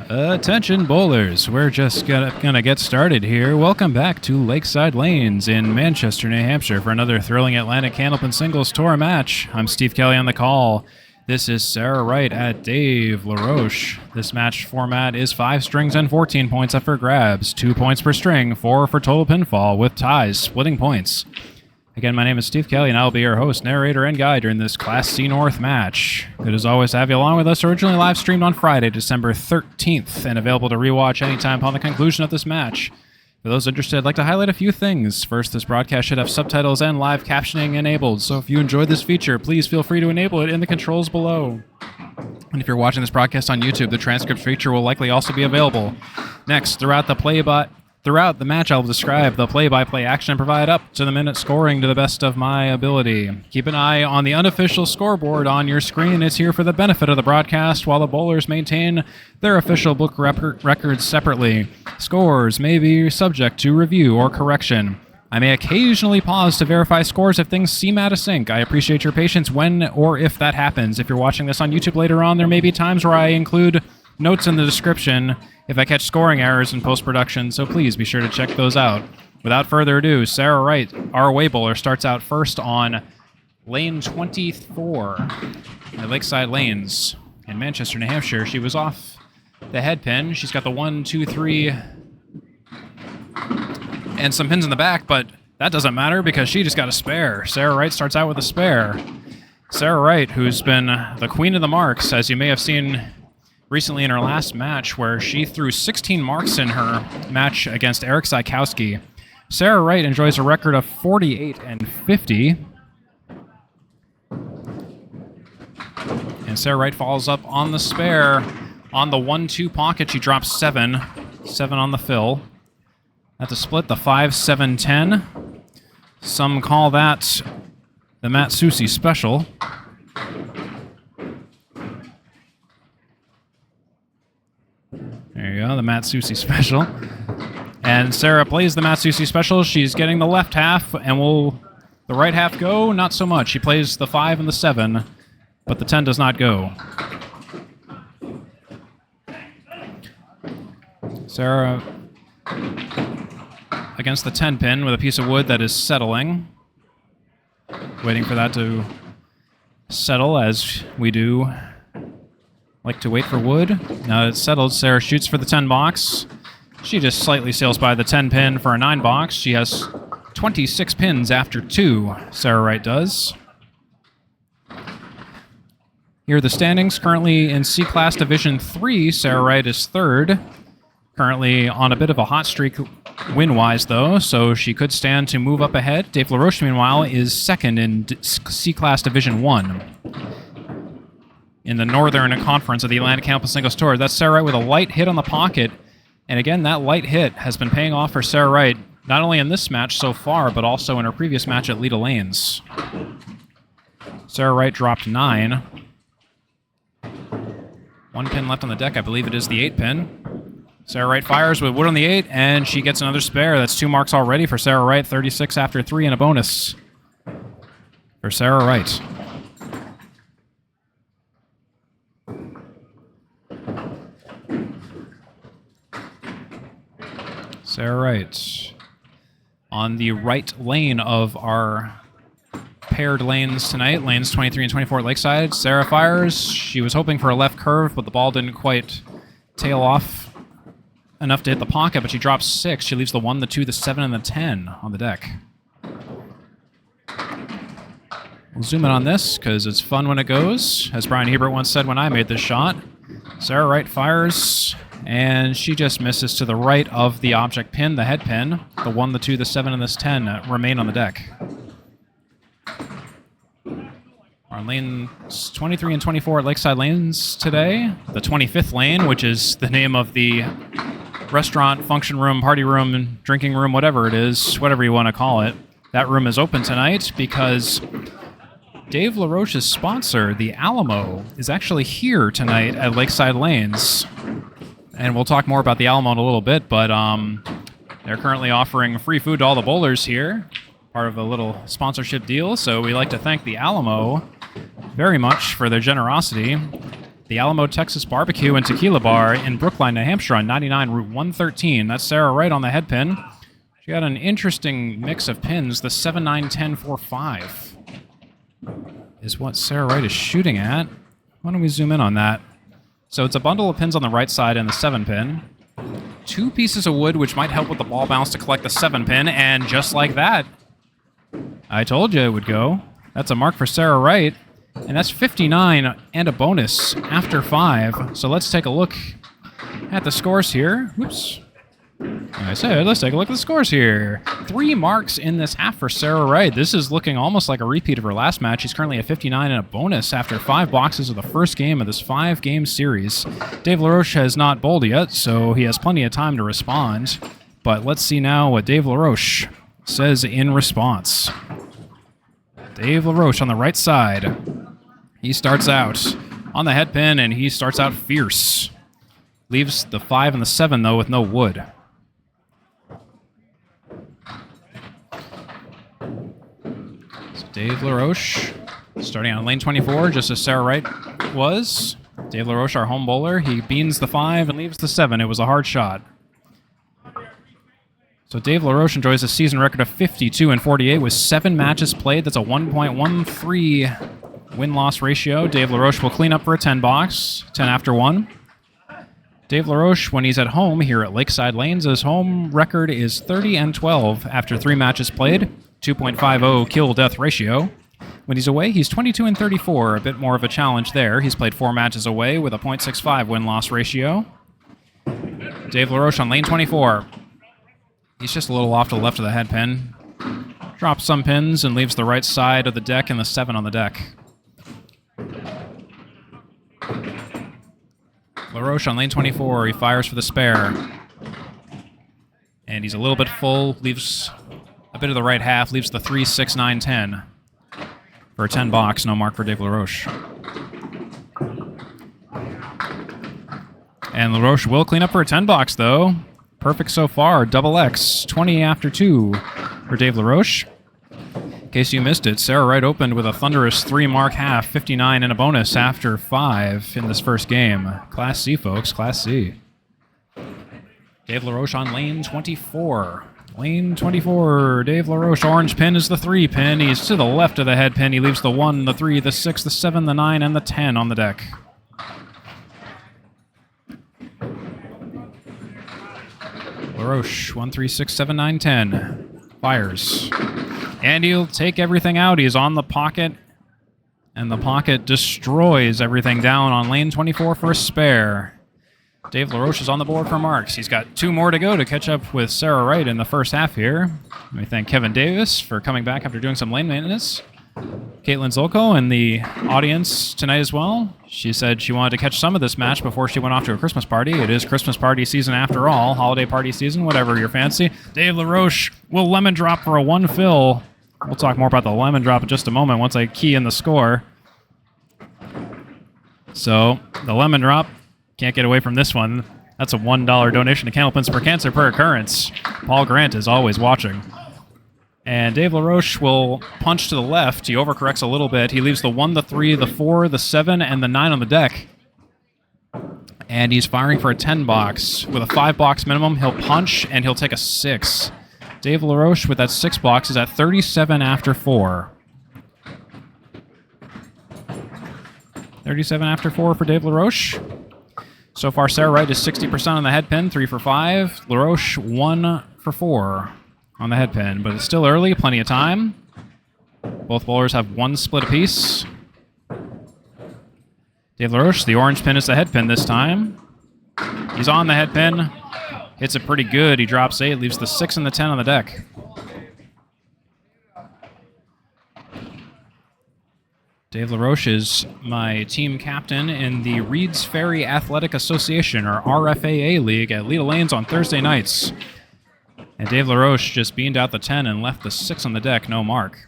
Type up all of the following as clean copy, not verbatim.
Attention bowlers, we're just gonna get started here. Welcome back to Lakeside Lanes in Manchester, New Hampshire for another thrilling Atlantic Candlepin Singles Tour match. I'm Steve Kelly on the call. This is Sarah Wright at Dave LaRoche. This match format is 5 strings and 14 points up for grabs, 2 points per string, 4 for total pinfall, with ties splitting points. Again, my name is Steve Kelly, and I'll be your host, narrator, and guide during this Class C North match. Good as always to have you along with us. Originally live streamed on Friday, December 13th, and available to rewatch anytime upon the conclusion of this match. For those interested, I'd like to highlight a few things. First, this broadcast should have subtitles and live captioning enabled, so if you enjoyed this feature, please feel free to enable it in the controls below. And if you're watching this broadcast on YouTube, the transcript feature will likely also be available. Next, throughout the match, I'll describe the play-by-play action and provide up-to-the-minute scoring to the best of my ability. Keep an eye on the unofficial scoreboard on your screen. It's here for the benefit of the broadcast, while the bowlers maintain their official book records separately. Scores may be subject to review or correction. I may occasionally pause to verify scores if things seem out of sync. I appreciate your patience when or if that happens. If you're watching this on YouTube later on, there may be times where I include notes in the description if I catch scoring errors in post-production, so please be sure to check those out. Without further ado, Sarah Wright, our away bowler, starts out first on lane 24 at Lakeside Lanes in Manchester, New Hampshire. She was off the head pin. She's got the 1, 2, 3, and some pins in the back, but that doesn't matter because she just got a spare. Sarah Wright starts out with a spare. Sarah Wright, who's been the queen of the marks, as you may have seen recently in her last match, where she threw 16 marks in her match against Eric Zykowski. Sarah Wright enjoys a record of 48 and 50. And Sarah Wright follows up on the spare. On the 1-2 pocket, she drops 7. 7 on the fill. At the split, the 5-7-10. Some call that the Matt Susi special. There you go, the Matt Susi special. And Sarah plays the Matt Susi special. She's getting the left half, and will the right half go? Not so much. She plays the 5 and the 7, but the 10 does not go. Sarah against the 10 pin with a piece of wood that is settling. Waiting for that to settle, as we do like to wait for wood. Now that it's settled, Sarah shoots for the 10 box. She just slightly sails by the 10 pin for a 9 box. She has 26 pins after 2, Sarah Wright does. Here are the standings. Currently in C-Class Division 3, Sarah Wright is 3rd. Currently on a bit of a hot streak win-wise, though, so she could stand to move up ahead. Dave LaRoche, meanwhile, is 2nd in C-Class Division 1. In the Northern Conference of the Atlantic Candlepin Singles Tour. That's Sarah Wright with a light hit on the pocket. And again, that light hit has been paying off for Sarah Wright, not only in this match so far, but also in her previous match at Leda Lanes. Sarah Wright dropped 9. 1 pin left on the deck. I believe it is the 8 pin. Sarah Wright fires with wood on the 8, and she gets another spare. That's 2 marks already for Sarah Wright. 36 after 3 and a bonus for Sarah Wright. Sarah Wright on the right lane of our paired lanes tonight, lanes 23 and 24 at Lakeside. Sarah fires. She was hoping for a left curve, but the ball didn't quite tail off enough to hit the pocket, but she drops 6. She leaves the 1, the 2, the 7, and the 10 on the deck. We'll zoom in on this because it's fun when it goes. As Brian Hebert once said when I made this shot, Sarah Wright fires, and she just misses to the right of the object pin, the head pin. The 1, the 2, the 7, and this 10 remain on the deck. On lanes 23 and 24 at Lakeside Lanes today. The 25th lane, which is the name of the restaurant, function room, party room, drinking room, whatever it is, whatever you want to call it. That room is open tonight because Dave LaRoche's sponsor, the Alamo, is actually here tonight at Lakeside Lanes. And we'll talk more about the Alamo in a little bit, but they're currently offering free food to all the bowlers here, part of a little sponsorship deal. So we like to thank the Alamo very much for their generosity. the Alamo Texas Barbecue and Tequila Bar in Brookline, New Hampshire on 99 Route 113. That's Sarah Wright on the head pin. She got an interesting mix of pins. The 7, 9, 10, 4, 5 is what Sarah Wright is shooting at. Why don't we zoom in on that? So it's a bundle of pins on the right side and the 7 pin. 2 pieces of wood, which might help with the ball bounce to collect the 7 pin, and just like that, I told you it would go. That's a mark for Sarah Wright, and that's 59 and a bonus after 5. So let's take a look at the scores here. Whoops. Like I said, let's take a look at the scores here. 3 marks in this half for Sarah Wright. This is looking almost like a repeat of her last match. She's currently at 59 and a bonus after 5 boxes of the first game of this 5-game series. Dave LaRoche has not bowled yet, so he has plenty of time to respond. But let's see now what Dave LaRoche says in response. Dave LaRoche on the right side. He starts out on the head pin, and he starts out fierce. Leaves the 5 and the 7, though, with no wood. Dave LaRoche starting on lane 24, just as Sarah Wright was. Dave LaRoche, our home bowler, he beans the 5 and leaves the 7. It was a hard shot. So Dave LaRoche enjoys a season record of 52 and 48 with 7 matches played. That's a 1.13 win-loss ratio. Dave LaRoche will clean up for a 10 box, 10 after 1. Dave LaRoche, when he's at home here at Lakeside Lanes, his home record is 30 and 12 after 3 matches played. 2.50 kill-death ratio. When he's away, he's 22 and 34, a bit more of a challenge there. He's played 4 matches away with a 0.65 win-loss ratio. Dave LaRoche on lane 24. He's just a little off to the left of the head pin. Drops some pins and leaves the right side of the deck and the 7 on the deck. LaRoche on lane 24, he fires for the spare. And he's a little bit full, leaves a bit of the right half, leaves the 3, 6, 9, 10. For a 10 box, no mark for Dave LaRoche. And LaRoche will clean up for a 10 box, though. Perfect so far, double X, 20 after 2 for Dave LaRoche. In case you missed it, Sarah Wright opened with a thunderous 3 mark half, 59 and a bonus after 5 in this first game. Class C, folks, Class C. Dave LaRoche on lane 24. Lane 24, Dave LaRoche. Orange pin is the 3 pin. He's to the left of the head pin. He leaves the 1, the 3, the 6, the 7, the 9, and the 10 on the deck. LaRoche, 1, 3, 6, 7, 9, 10. Fires. And he'll take everything out. He's on the pocket. And the pocket destroys everything down on lane 24 for a spare. Dave LaRoche is on the board for marks. He's got 2 more to go to catch up with Sarah Wright in the first half here. Let me thank Kevin Davis for coming back after doing some lane maintenance. Caitlin Zolko in the audience tonight as well. She said she wanted to catch some of this match before she went off to a Christmas party. It is Christmas party season after all. Holiday party season, whatever your fancy. Dave LaRoche will lemon drop for a 1 fill. We'll talk more about the lemon drop in just a moment once I key in the score. So, the lemon drop. Can't get away from this one. That's a $1 donation to Candlepins per Cancer per occurrence. Paul Grant is always watching. And Dave LaRoche will punch to the left. He overcorrects a little bit. He leaves the 1, the 3, the 4, the 7, and the 9 on the deck. And he's firing for a 10 box. With a 5 box minimum, he'll punch and he'll take a 6. Dave LaRoche with that 6 box is at 37 after 4. 37 after 4 for Dave LaRoche. So far, Sarah Wright is 60% on the head pin, 3 for 5. LaRoche, 1 for 4 on the head pin. But it's still early, plenty of time. Both bowlers have 1 split apiece. Dave LaRoche, the orange pin is the head pin this time. He's on the head pin. Hits it pretty good. He drops 8, leaves the 6 and the 10 on the deck. Dave LaRoche is my team captain in the Reeds Ferry Athletic Association, or RFAA League, at Leda Lanes on Thursday nights. And Dave LaRoche just beamed out the 10 and left the 6 on the deck, no mark.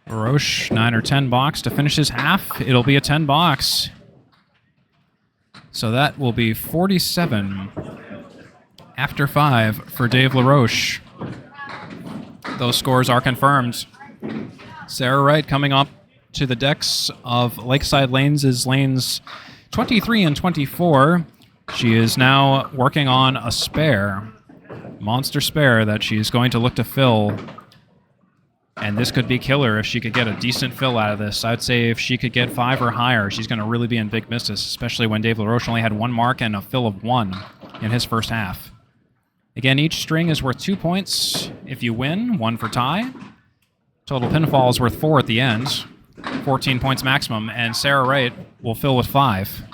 LaRoche, 9 or 10 box to finish his half. It'll be a 10 box. So that will be 47 after 5 for Dave LaRoche. Those scores are confirmed. Sarah Wright coming up to the decks of Lakeside Lanes is lanes 23 and 24. She is now working on a spare, monster spare, that she's going to look to fill. And this could be killer if she could get a decent fill out of this. I'd say if she could get 5 or higher, she's going to really be in big business, especially when Dave LaRoche only had 1 mark and a fill of 1 in his first half. Again, each string is worth 2 points if you win, 1 for tie. Total pinfall is worth 4 at the end, 14 points maximum, and Sarah Wright will fill with 5.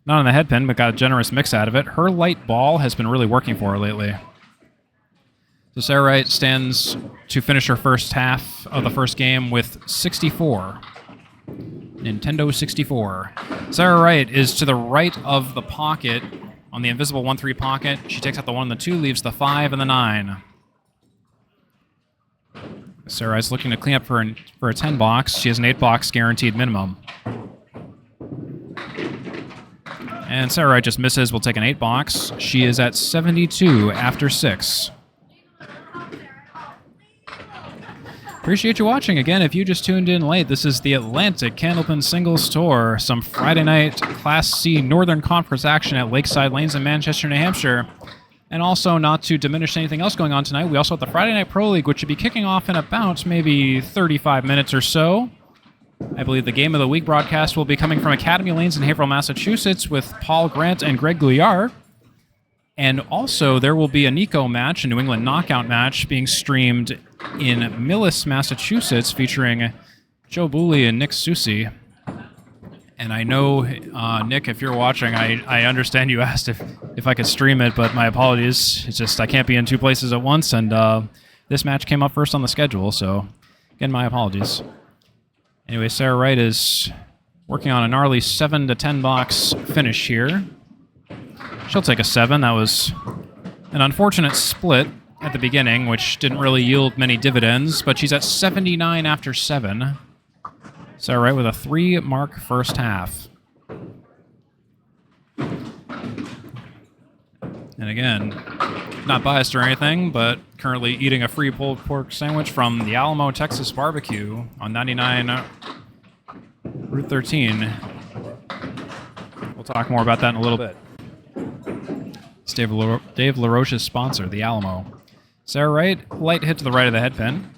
Not on the head pin, but got a generous mix out of it. Her light ball has been really working for her lately. So Sarah Wright stands to finish her first half of the first game with 64. Nintendo 64. Sarah Wright is to the right of the pocket on the invisible 1-3 pocket. She takes out the 1 and the 2, leaves the 5 and the 9. Sarah Wright's looking to clean up for a 10 box. She has an 8 box guaranteed minimum. And Sarah Wright just misses. We'll take an 8 box. She is at 72 after 6. Appreciate you watching. Again, if you just tuned in late, this is the Atlantic Candlepin Singles Tour. Some Friday night Class C Northern Conference action at Lakeside Lanes in Manchester, New Hampshire. And also, not to diminish anything else going on tonight, we also have the Friday Night Pro League, which should be kicking off in about maybe 35 minutes or so. I believe the Game of the Week broadcast will be coming from Academy Lanes in Haverhill, Massachusetts with Paul Grant and Greg Gouillard. And also, there will be a Nico match, a New England knockout match, being streamed in Millis, Massachusetts, featuring Joe Booley and Nick Susi. And I know, Nick, if you're watching, I understand you asked if I could stream it, but my apologies. It's just I can't be in 2 places at once, and this match came up first on the schedule, so again, my apologies. Anyway, Sarah Wright is working on a gnarly 7 to 10 box finish here. She'll take a 7. That was an unfortunate split at the beginning, which didn't really yield many dividends, but she's at 79 after 7. Sarah Wright with a 3 mark first half. And again, not biased or anything, but currently eating a free pulled pork sandwich from the Alamo, Texas Barbecue on 99 Route 13. We'll talk more about that in a little bit. It's Dave LaRoche's sponsor, the Alamo. Sarah Wright, light hit to the right of the head pin.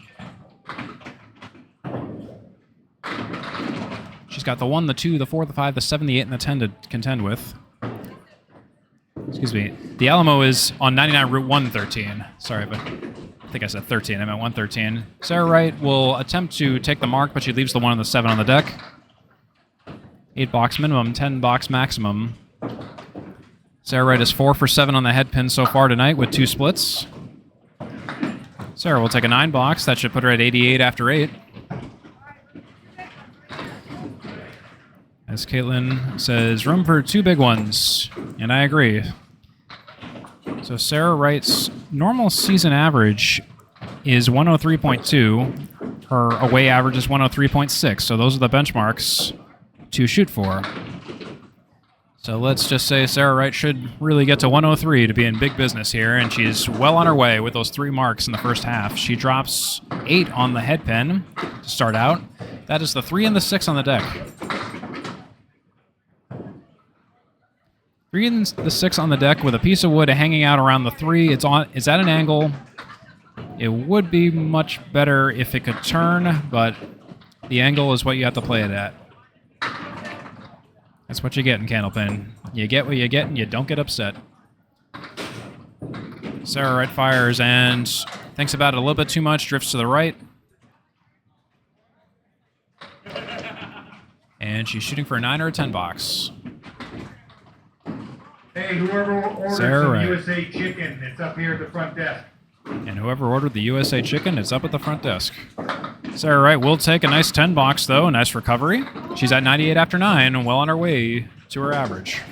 She's got the 1, the 2, the 4, the 5, the 7, the 8, and the 10 to contend with. Excuse me. The Alamo is on 99 Route 113. Sorry, but I think I said 13. I meant 113. Sarah Wright will attempt to take the mark, but she leaves the 1 and the 7 on the deck. 8 box minimum, 10 box maximum. Sarah Wright is 4 for 7 on the head pin so far tonight with 2 splits. Sarah will take a 9 box. That should put her at 88 after 8. As Caitlin says, room for 2 big ones. And I agree. So Sarah Wright's normal season average is 103.2. Her away average is 103.6. So those are the benchmarks to shoot for. So let's just say Sarah Wright should really get to 103 to be in big business here, and she's well on her way with those 3 marks in the first half. She drops 8 on the head pin to start out. That is the 3 and the 6 on the deck. 3 and the 6 on the deck with a piece of wood hanging out around the 3. It's at an angle. It would be much better if it could turn, but the angle is what you have to play it at. That's what you get in Candlepin. You get what you get and you don't get upset. Sarah Wright fires and thinks about it a little bit too much, drifts to the right. And she's shooting for a 9 or a 10 box. Hey, whoever ordered some USA chicken, it's up here at the front desk. And whoever ordered the USA chicken, it's up at the front desk. Sarah Wright will take a nice 10 box, though. A nice recovery. She's at 98 after 9 and well on her way to her average.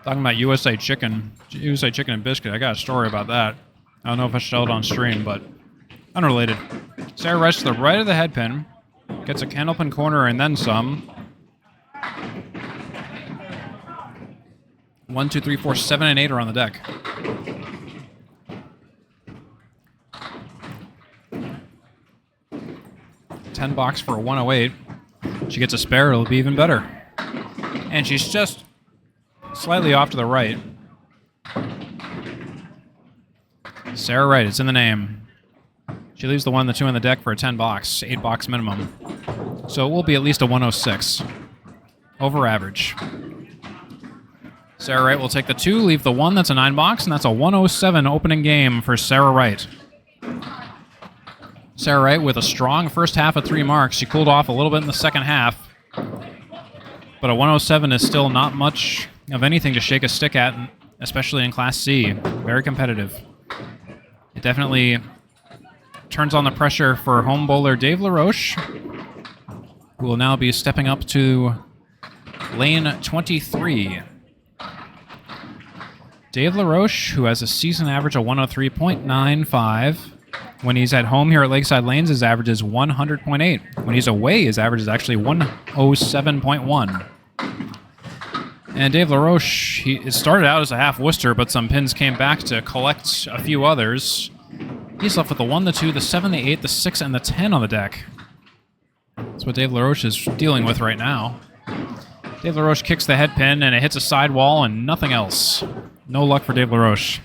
Talking about USA chicken and biscuit, I got a story about that. I don't know if I should tell it on stream, but unrelated. Sarah Wright to the right of the head pin, Gets a candlepin corner and then some. 1, 2, 3, 4, 7, and 8 are on the deck. $10 for a 108. She gets a spare, it'll be even better. And she's just slightly off to the right. Sarah Wright, it's in the name. She leaves the 1 and the 2 on the deck for a $10, $8 minimum. So it will be at least a 106. Over average. Sarah Wright will take the 2, leave the 1, that's a $9, and that's a 107 opening game for Sarah Wright. Sarah Wright with a strong first half at 3 marks. She cooled off a little bit in the second half. But a 107 is still not much of anything to shake a stick at, especially in Class C. Very competitive. It definitely turns on the pressure for home bowler Dave LaRoche, who will now be stepping up to lane 23. Dave LaRoche, who has a season average of 103.95. When he's at home here at Lakeside Lanes, his average is 100.8. When he's away, his average is actually 107.1. And Dave LaRoche, it started out as a half Worcester, but some pins came back to collect a few others. He's left with the 1, the 2, the 7, the 8, the 6, and the 10 on the deck. That's what Dave LaRoche is dealing with right now. Dave LaRoche kicks the head pin, and it hits a sidewall and nothing else. No luck for Dave LaRoche.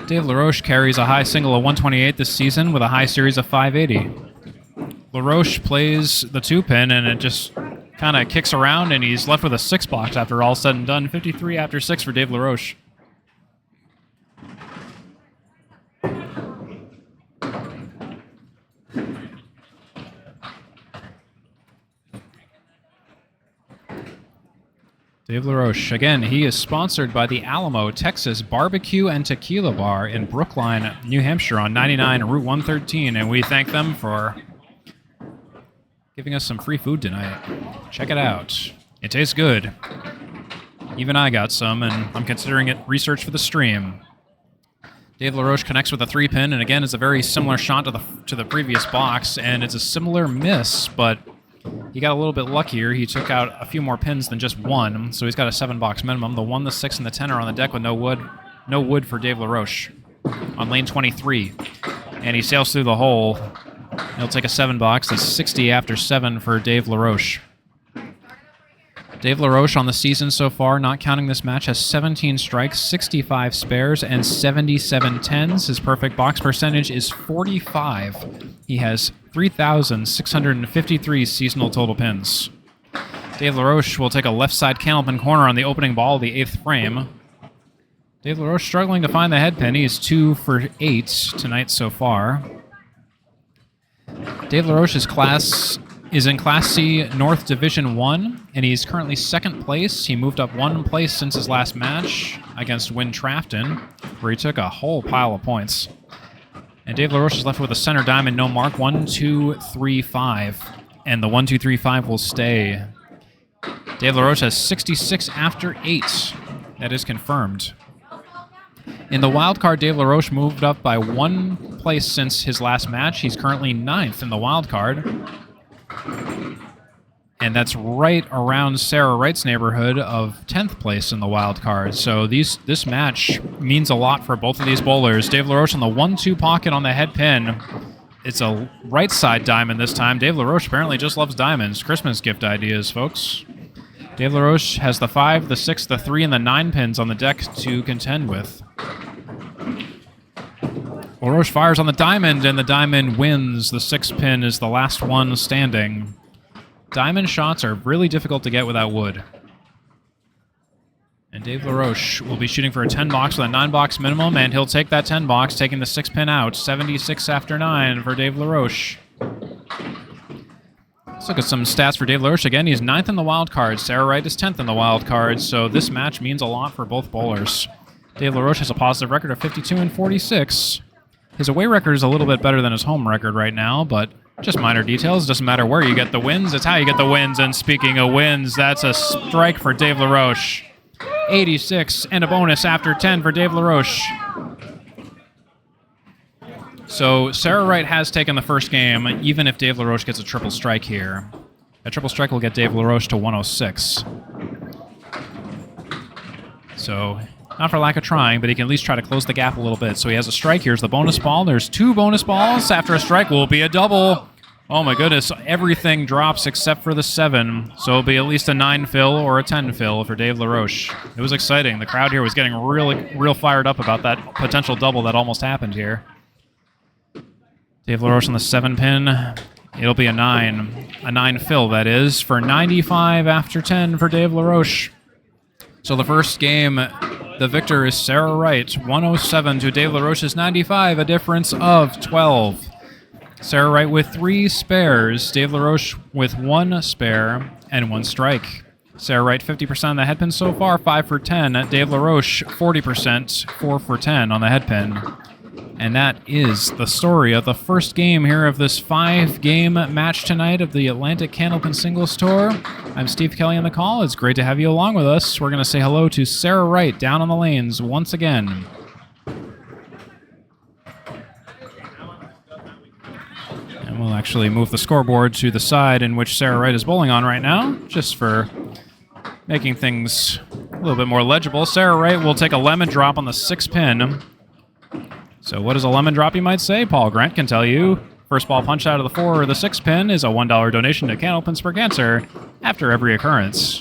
Dave LaRoche carries a high single of 128 this season with a high series of 580. LaRoche plays the 2-pin, and it just kind of kicks around, and he's left with a 6 box after all said and done. 53 after 6 for Dave LaRoche. Dave LaRoche, again, he is sponsored by the Alamo, Texas Barbecue and Tequila Bar in Brookline, New Hampshire on 99 Route 113, and we thank them for giving us some free food tonight. Check it out. It tastes good. Even I got some, and I'm considering it research for the stream. Dave LaRoche connects with a 3-pin, and again, it's a very similar shot to the previous box, and it's a similar miss, but he got a little bit luckier. He took out a few more pins than just 1, so he's got a 7-box minimum. The 1, the 6, and the 10 are on the deck with no wood. No wood for Dave LaRoche on lane 23. And he sails through the hole. He'll take a 7-box. That's 60 after 7 for Dave LaRoche. Dave LaRoche on the season so far, not counting this match, has 17 strikes, 65 spares, and 77 tens. His perfect box percentage is 45. He has 3,653 seasonal total pins. Dave LaRoche will take a left side candlepin corner on the opening ball of the 8th frame. Dave LaRoche struggling to find the head pin. He is 2 for 8 tonight so far. Dave LaRoche's class is in Class C North Division 1, and he's currently 2nd place. He moved up 1 place since his last match against Win Trafton, where he took a whole pile of points. And Dave LaRoche is left with a center diamond, no mark, 1, 2, 3, 5. And the 1, 2, 3, 5 will stay. Dave LaRoche has 66 after 8. That is confirmed. In the wild card, Dave LaRoche moved up by 1 place since his last match. He's currently 9th in the wild card. And that's right around Sarah Wright's neighborhood of 10th place in the wild card. So this match means a lot for both of these bowlers. Dave LaRoche on the 1-2 pocket on the head pin. It's a right side diamond this time. Dave LaRoche apparently just loves diamonds. Christmas gift ideas, folks. Dave LaRoche has the 5, the 6, the 3, and the 9 pins on the deck to contend with. LaRoche fires on the diamond, and the diamond wins. The 6 pin is the last one standing. Diamond shots are really difficult to get without wood. And Dave LaRoche will be shooting for a 10-box with a 9-box minimum, and he'll take that 10-box, taking the 6 pin out. 76 after 9 for Dave LaRoche. Let's look at some stats for Dave LaRoche. Again, he's 9th in the wild card. Sarah Wright is 10th in the wild card, so this match means a lot for both bowlers. Dave LaRoche has a positive record of 52 and 46. His away record is a little bit better than his home record right now, but just minor details. Doesn't matter where you get the wins, it's how you get the wins. And speaking of wins, that's a strike for Dave LaRoche. 86 and a bonus after 10 for Dave LaRoche. So Sarah Wright has taken the first game, even if Dave LaRoche gets a triple strike here. A triple strike will get Dave LaRoche to 106. So, not for lack of trying, but he can at least try to close the gap a little bit. So he has a strike. Here's the bonus ball. There's 2 bonus balls. After a strike will be a double. Oh my goodness, everything drops except for the 7. So it'll be at least a 9 fill or a 10 fill for Dave LaRoche. It was exciting. The crowd here was getting real fired up about that potential double that almost happened here. Dave LaRoche on the 7 pin. It'll be a 9. A 9 fill, that is, for 95 after 10 for Dave LaRoche. So the first game, the victor is Sarah Wright, 107 to Dave LaRoche's 95, a difference of 12. Sarah Wright with 3 spares, Dave LaRoche with 1 spare and 1 strike. Sarah Wright 50% on the headpin so far, 5 for 10. Dave LaRoche 40%, 4 for 10 on the headpin. And that is the story of the first game here of this 5-game match tonight of the Atlantic Candlepin Singles Tour. I'm Steve Kelly on the call. It's great to have you along with us. We're going to say hello to Sarah Wright down on the lanes once again. And we'll actually move the scoreboard to the side in which Sarah Wright is bowling on right now, just for making things a little bit more legible. Sarah Wright will take a lemon drop on the 6 pin. So what is a lemon drop, you might say? Paul Grant can tell you. First ball punch out of the 4 or the 6 pin is a $1 donation to Candlepins for Cancer after every occurrence.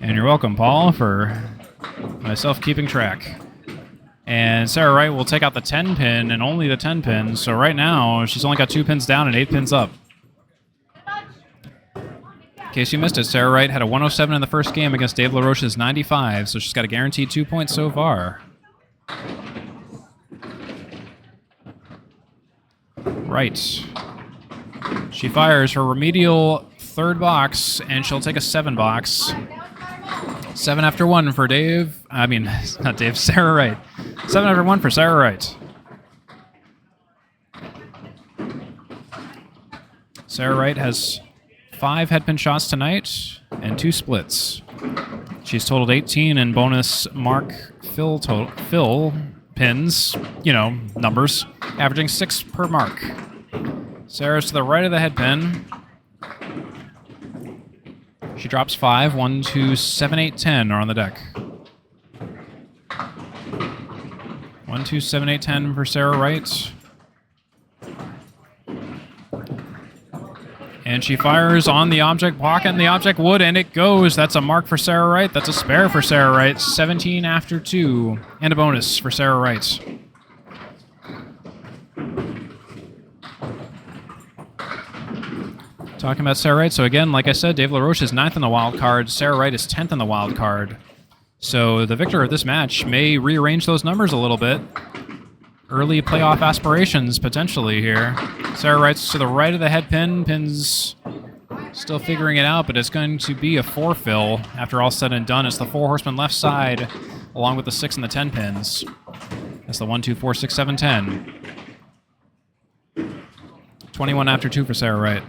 And you're welcome, Paul, for myself keeping track. And Sarah Wright will take out the 10 pin and only the 10 pin. So right now, she's only got 2 pins down and 8 pins up. In case you missed it, Sarah Wright had a 107 in the first game against Dave LaRoche's 95, so she's got a guaranteed 2 points so far. Right. She fires her remedial 3rd box, and she'll take a 7 box. 7 after 1 for Dave. I mean, not Dave, Sarah Wright. 7 after 1 for Sarah Wright. Sarah Wright has 5 headpin shots tonight and 2 splits. She's totaled 18 in bonus mark fill pins, you know, numbers, averaging 6 per mark. Sarah's to the right of the headpin. She drops 5. 1, 2, 7, 8, 10 are on the deck. 1, 2, 7, 8, 10 for Sarah Wright. And she fires on the object pocket and the object wood, and it goes. That's a mark for Sarah Wright. That's a spare for Sarah Wright. 17 after 2. And a bonus for Sarah Wright. Talking about Sarah Wright, so again, like I said, Dave LaRoche is 9th in the wild card. Sarah Wright is 10th in the wild card. So the victor of this match may rearrange those numbers a little bit. Early playoff aspirations, potentially, here. Sarah Wright's to the right of the head pin. Pin's still figuring it out, but it's going to be a 4 fill after all said and done. It's the 4 horsemen left side, along with the 6 and the 10 pins. That's the 1, 2, 4, 6, 7, 10. 21 after 2 for Sarah Wright.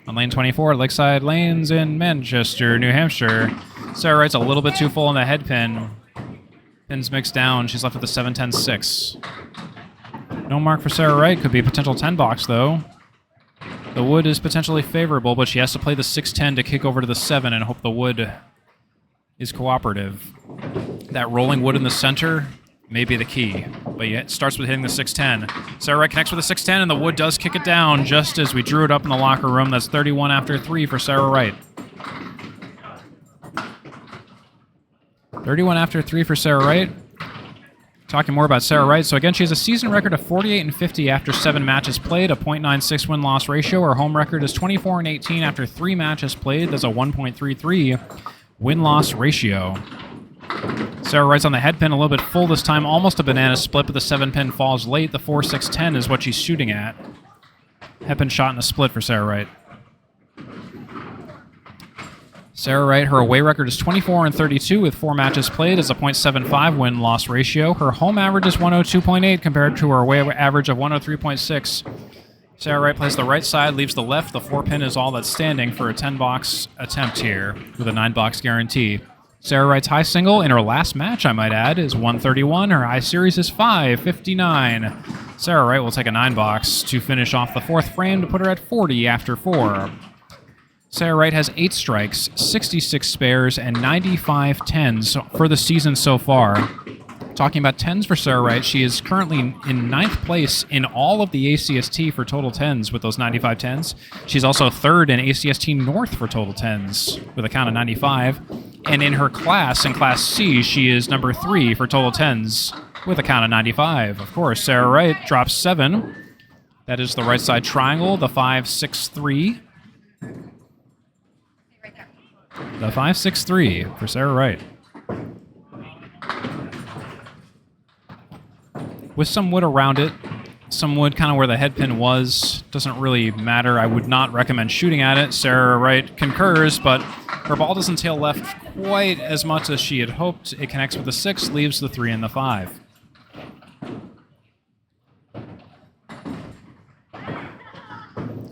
On lane 24, Lakeside Lanes in Manchester, New Hampshire. Sarah Wright's a little bit too full on the head pin. Pins mixed down. She's left with a 7, 10, 6. No mark for Sarah Wright. Could be a potential 10 box, though. The wood is potentially favorable, but she has to play the 6, 10 to kick over to the 7 and hope the wood is cooperative. That rolling wood in the center may be the key, but it starts with hitting the 6, 10. Sarah Wright connects with the 6, 10, and the wood does kick it down just as we drew it up in the locker room. That's 31 after 3 for Sarah Wright. 31 after 3 for Sarah Wright. Talking more about Sarah Wright. So again, she has a season record of 48 and 50 after 7 matches played, a .96 win-loss ratio. Her home record is 24 and 18 after 3 matches played. That's a 1.33 win-loss ratio. Sarah Wright's on the head pin a little bit full this time, almost a banana split, but the 7 pin falls late. The 4, 6, 10 is what she's shooting at. Head pin shot and a split for Sarah Wright. Sarah Wright, her away record is 24 and 32 with 4 matches played as a .75 win-loss ratio. Her home average is 102.8 compared to her away average of 103.6. Sarah Wright plays the right side, leaves the left. The 4 pin is all that's standing for a 10-box attempt here with a 9-box guarantee. Sarah Wright's high single in her last match, I might add, is 131. Her high series is 559. Sarah Wright will take a 9-box to finish off the 4th frame to put her at 40 after 4. Sarah Wright has 8 strikes, 66 spares, and 95 tens for the season so far. Talking about tens for Sarah Wright, she is currently in 9th place in all of the ACST for total tens with those 95 tens. She's also 3rd in ACST North for total tens with a count of 95. And in her class, in Class C, she is number 3 for total tens with a count of 95. Of course, Sarah Wright drops 7. That is the right side triangle, the 5-6-3. The 5-6-3 for Sarah Wright. With some wood around it, some wood kind of where the head pin was, doesn't really matter. I would not recommend shooting at it. Sarah Wright concurs, but her ball doesn't tail left quite as much as she had hoped. It connects with the 6, leaves the 3 and the 5.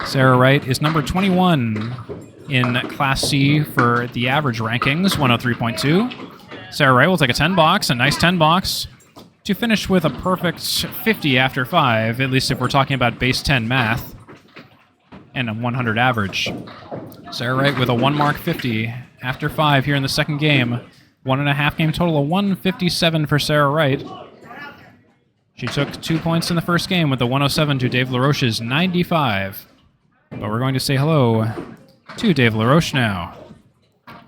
Sarah Wright is number 21 in Class C for the average rankings, 103.2. Sarah Wright will take a 10-box, a nice 10-box, to finish with a perfect 50 after 5, at least if we're talking about base 10 math, and a 100 average. Sarah Wright with a 1-mark 50 after 5 here in the second game. 1.5 game total of 157 for Sarah Wright. She took 2 points in the first game with the 107 to Dave LaRoche's 95. But we're going to say hello to Dave LaRoche now.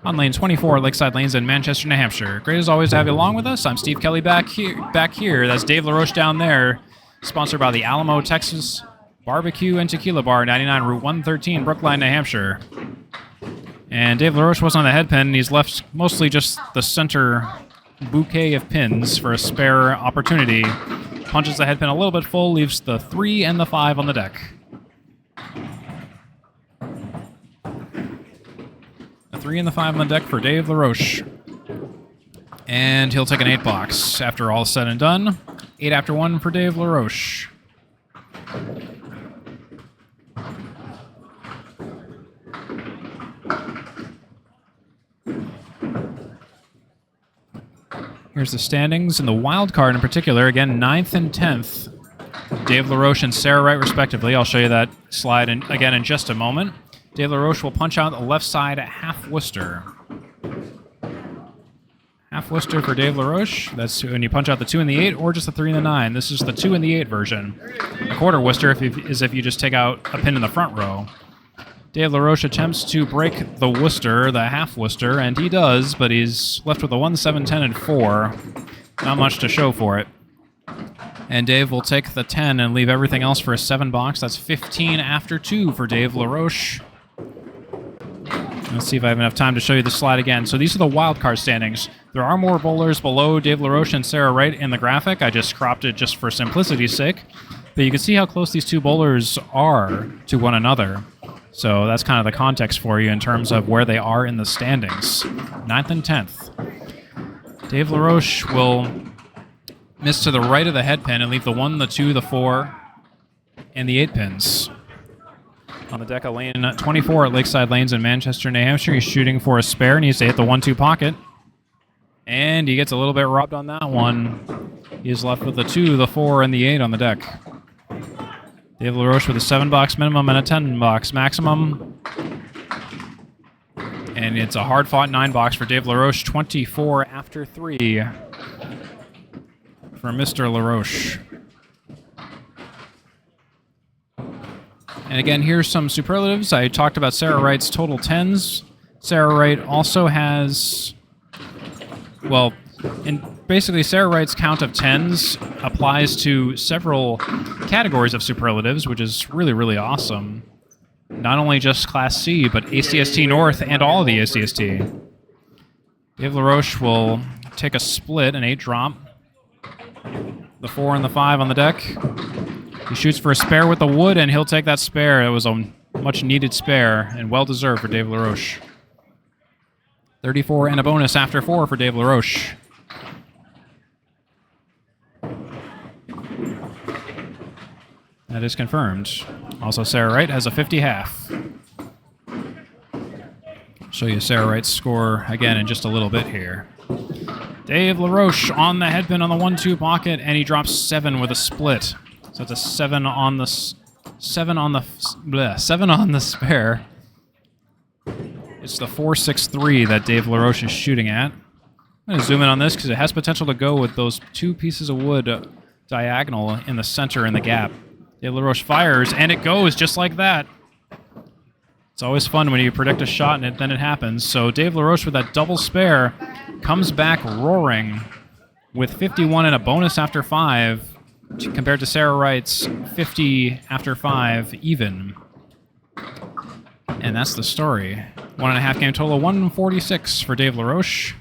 On lane 24, Lakeside Lanes in Manchester, New Hampshire. Great as always to have you along with us. I'm Steve Kelly back here. That's Dave LaRoche down there. Sponsored by the Alamo, Texas Barbecue and Tequila Bar, 99 Route 113, Brookline, New Hampshire. And Dave LaRoche was on the head pin. He's left mostly just the center bouquet of pins for a spare opportunity. Punches the head pin a little bit full, leaves the 3 and the 5 on the deck. 3 and the 5 on the deck for Dave LaRoche. And he'll take an 8-box after all said and done. 8 after 1 for Dave LaRoche. Here's the standings, and the wild card in particular, again, 9th and 10th. Dave LaRoche and Sarah Wright, respectively. I'll show you that slide again in just a moment. Dave LaRoche will punch out the left side at half Worcester. Half Worcester for Dave LaRoche. That's when you punch out the 2 and the 8, or just the 3 and the 9. This is the 2 and the 8 version. A quarter Worcester is if you just take out a pin in the front row. Dave LaRoche attempts to break the Worcester, the half Worcester, and he does, but he's left with a 1, 7, 10, and 4. Not much to show for it. And Dave will take the 10 and leave everything else for a 7-box. That's 15 after 2 for Dave LaRoche. Let's see if I have enough time to show you the slide again. So these are the wild card standings. There are more bowlers below Dave LaRoche and Sarah Wright in the graphic. I just cropped it just for simplicity's sake. But you can see how close these two bowlers are to one another. So that's kind of the context for you in terms of where they are in the standings. 9th and 10th. Dave LaRoche will miss to the right of the head pin and leave the 1, the 2, the 4, and the 8 pins. On the deck of lane 24 at Lakeside Lanes in Manchester, New Hampshire. He's shooting for a spare, and he needs to hit the 1-2 pocket. And he gets a little bit robbed on that one. He is left with the 2, the 4, and the 8 on the deck. Dave LaRoche with a 7-box minimum and a 10-box maximum. And it's a hard-fought 9-box for Dave LaRoche, 24 after 3 for Mr. LaRoche. And again, here's some superlatives. I talked about Sarah Wright's total 10s. Sarah Wright also has, well, basically Sarah Wright's count of 10s applies to several categories of superlatives, which is really, really awesome. Not only just Class C, but ACST North and all of the ACST. Dave LaRoche will take a split, an 8-drop. The 4 and the 5 on the deck. He shoots for a spare with the wood, and he'll take that spare. It was a much-needed spare, and well-deserved for Dave LaRoche. 34 and a bonus after 4 for Dave LaRoche. That is confirmed. Also, Sarah Wright has a 50 half. Show you Sarah Wright's score again in just a little bit here. Dave LaRoche on the headpin on the 1-2 pocket, and he drops 7 with a split. So it's a 7 on the 7 on the spare. It's the 4-6-3 that Dave LaRoche is shooting at. I'm going to zoom in on this because it has potential to go with those 2 pieces of wood diagonal in the center in the gap. Dave LaRoche fires, and it goes just like that. It's always fun when you predict a shot and then it happens. So Dave LaRoche with that double spare comes back roaring with 51 and a bonus after 5 compared to Sarah Wright's 50 after 5 even. And that's the story. 1.5 game total, 146 for Dave LaRoche.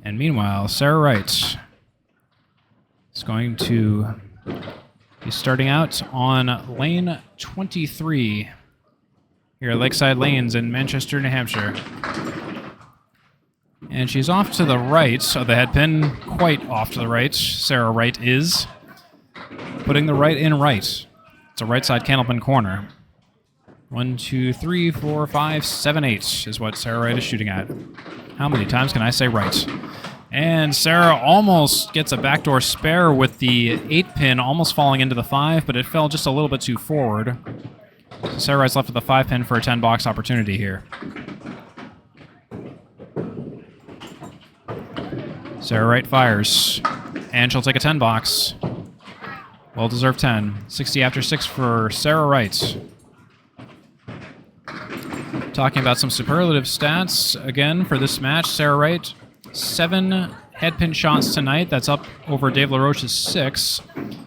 And meanwhile, Sarah Wright is going to be starting out on lane 23 here at Lakeside Lanes in Manchester, New Hampshire. And she's off to the right of the headpin, quite off to the right. Sarah Wright is putting the right in right. It's a right side candlepin corner. 1, 2, 3, 4, 5, 7, 8 is what Sarah Wright is shooting at. How many times can I say right? And Sarah almost gets a backdoor spare with the 8-pin almost falling into the 5, but it fell just a little bit too forward. So Sarah Wright's left with the 5-pin for a 10-box opportunity here. Sarah Wright fires, and she'll take a 10-box. Well-deserved 10. 60 after 6 for Sarah Wright. Talking about some superlative stats again for this match, Sarah Wright, 7 headpin shots tonight. That's up over Dave LaRoche's 6.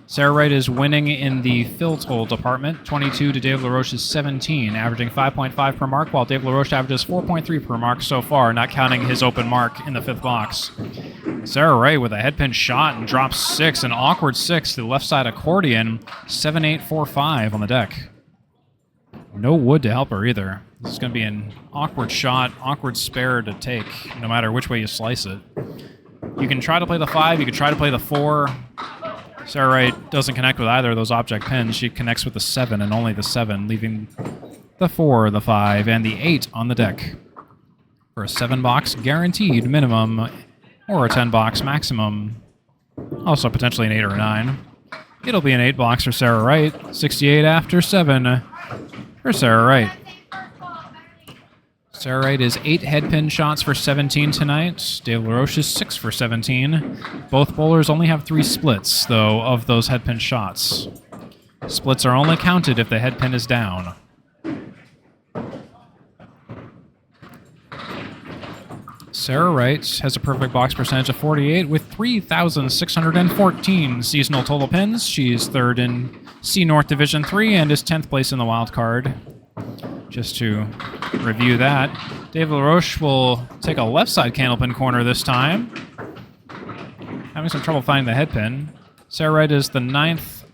Sarah Wright is winning in the fill total department, 22 to Dave LaRoche's 17, averaging 5.5 per mark, while Dave LaRoche averages 4.3 per mark so far, not counting his open mark in the 5th box. Sarah Wright with a headpin shot and drops 6, an awkward 6 to the left side accordion, 7-8-4-5 on the deck. No wood to help her either. This is going to be an awkward shot, awkward spare to take, no matter which way you slice it. You can try to play the 5, you can try to play the 4. Sarah Wright doesn't connect with either of those object pins. She connects with the 7 and only the 7, leaving the 4, the 5, and the 8 on the deck for a 7-box guaranteed minimum or a 10-box maximum. Also potentially an 8 or a 9. It'll be an 8-box for Sarah Wright. 68 after 7 for Sarah Wright. Sarah Wright is 8 headpin shots for 17 tonight. Dave LaRoche is 6 for 17. Both bowlers only have 3 splits, though, of those headpin shots. Splits are only counted if the headpin is down. Sarah Wright has a perfect box percentage of 48 with 3,614 seasonal total pins. She's 3rd in C North Division 3 and is 10th place in the wild card. Just to review that, Dave LaRoche will take a left side candlepin corner this time. Having some trouble finding the headpin. Sarah Wright is the 9th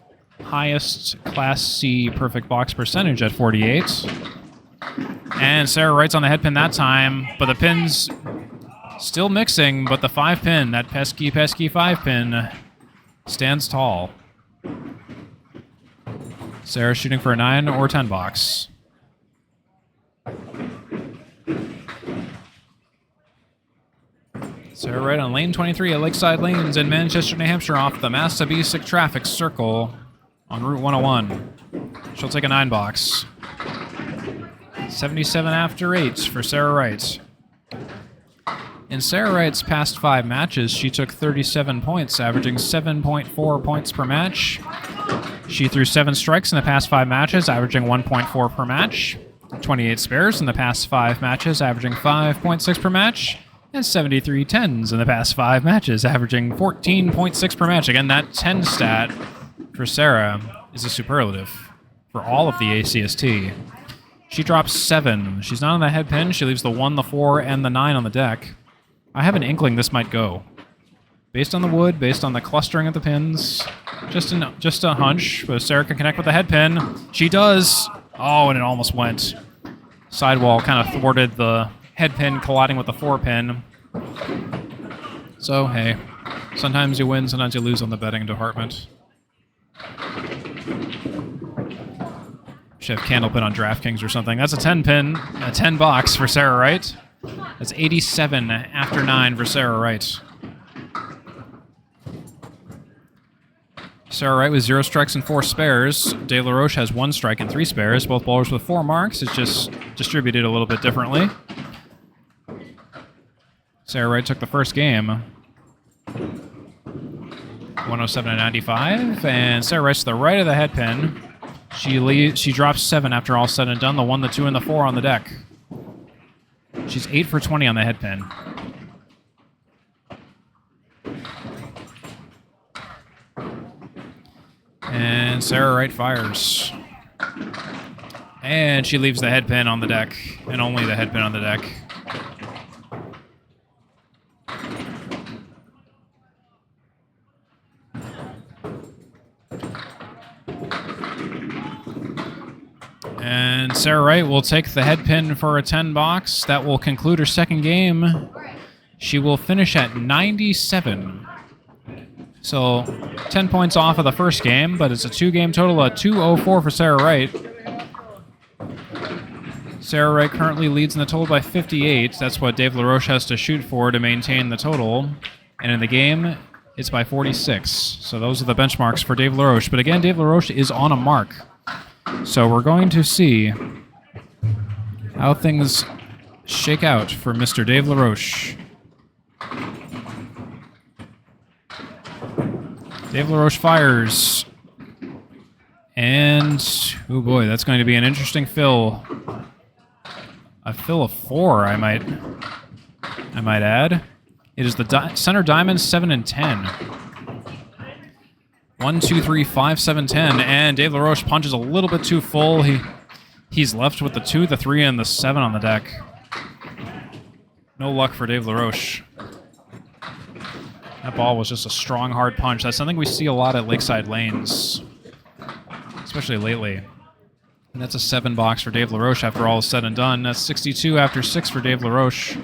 highest Class C perfect box percentage at 48. And Sarah Wright's on the headpin that time, but the pin's still mixing, but the 5-pin, that pesky 5-pin, stands tall. Sarah shooting for a 9 or 10 box. Sarah Wright on lane 23 at Lakeside Lanes in Manchester, New Hampshire off the Massabesic traffic circle on Route 101. She'll take a 9 box. 77 after 8 for Sarah Wright. In Sarah Wright's past 5 matches, she took 37 points, averaging 7.4 points per match. She threw 7 strikes in the past 5 matches, averaging 1.4 per match. 28 spares in the past 5 matches, averaging 5.6 per match. And 73 tens in the past 5 matches, averaging 14.6 per match. Again, that 10 stat for Sarah is a superlative for all of the ACST. She drops 7. She's not on the headpin. She leaves the 1, the 4, and the 9 on the deck. I have an inkling this might go. Based on the wood, based on the clustering of the pins, just a hunch. But Sarah can connect with the headpin. She does. Oh, and it almost went. Sidewall kind of thwarted the headpin colliding with the 4-pin. So, hey, sometimes you win, sometimes you lose on the betting department. Should have Candlepin on DraftKings or something. That's a 10 pin, a 10 box for Sarah Wright. That's 87 after 9 for Sarah Wright. Sarah Wright with 0 strikes and 4 spares. Dave LaRoche has 1 strike and 3 spares. Both bowlers with 4 marks. It's just distributed a little bit differently. Sarah Wright took the first game. 107 to 95. And Sarah Wright's to the right of the head pin. She drops 7 after all said and done. The 1, the 2, and the 4 on the deck. She's 8 for 20 on the head pin. And Sarah Wright fires. And she leaves the head pin on the deck. And only the head pin on the deck. And Sarah Wright will take the head pin for a 10 box. That will conclude her second game. She will finish at 97. So 10 points off of the first game, but it's a 2-game total of 204 for Sarah Wright. Sarah Wright currently leads in the total by 58. That's what Dave LaRoche has to shoot for to maintain the total. And in the game, it's by 46. So those are the benchmarks for Dave LaRoche. But again, Dave LaRoche is on a mark. So we're going to see how things shake out for Mr. Dave LaRoche. Dave LaRoche fires. And, oh boy, that's going to be an interesting fill. A fill of 4, I might add. It is the center diamond, 7 and 10. 1, 2, 3, 5, 7, 10, and Dave LaRoche punches a little bit too full. He's left with the 2, the 3, and the 7 on the deck. No luck for Dave LaRoche. That ball was just a strong, hard punch. That's something we see a lot at Lakeside lanes, especially lately. And that's a 7 box for Dave LaRoche after all is said and done. That's 62 after 6 for Dave LaRoche.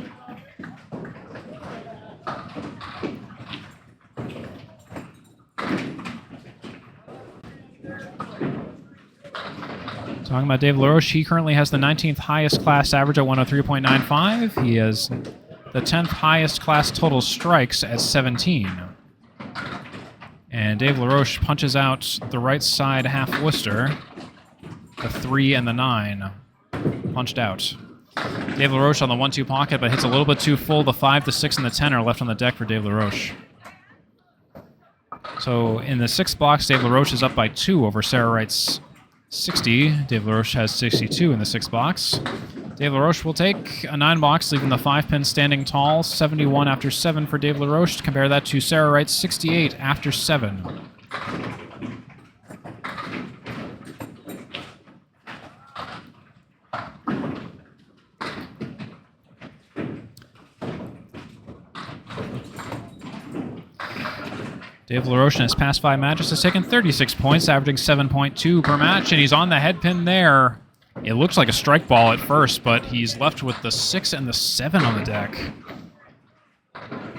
Talking about Dave LaRoche, he currently has the 19th highest class average at 103.95. He has the 10th highest class total strikes at 17. And Dave LaRoche punches out the right side half Worcester. The 3 and the 9 punched out. Dave LaRoche on the 1-2 pocket, but hits a little bit too full. The 5, the 6, and the 10 are left on the deck for Dave LaRoche. So in the 6th box, Dave LaRoche is up by 2 over Sarah Wright's 60. Dave LaRoche has 62 in the 6th box. Dave LaRoche will take a 9 box, leaving the 5 pin standing tall. 71 after 7 for Dave LaRoche. Compare that to Sarah Wright's 68 after 7. Dave LaRoche in his past 5 matches has taken 36 points, averaging 7.2 per match, and he's on the head pin there. It looks like a strike ball at first, but he's left with the 6 and the 7 on the deck.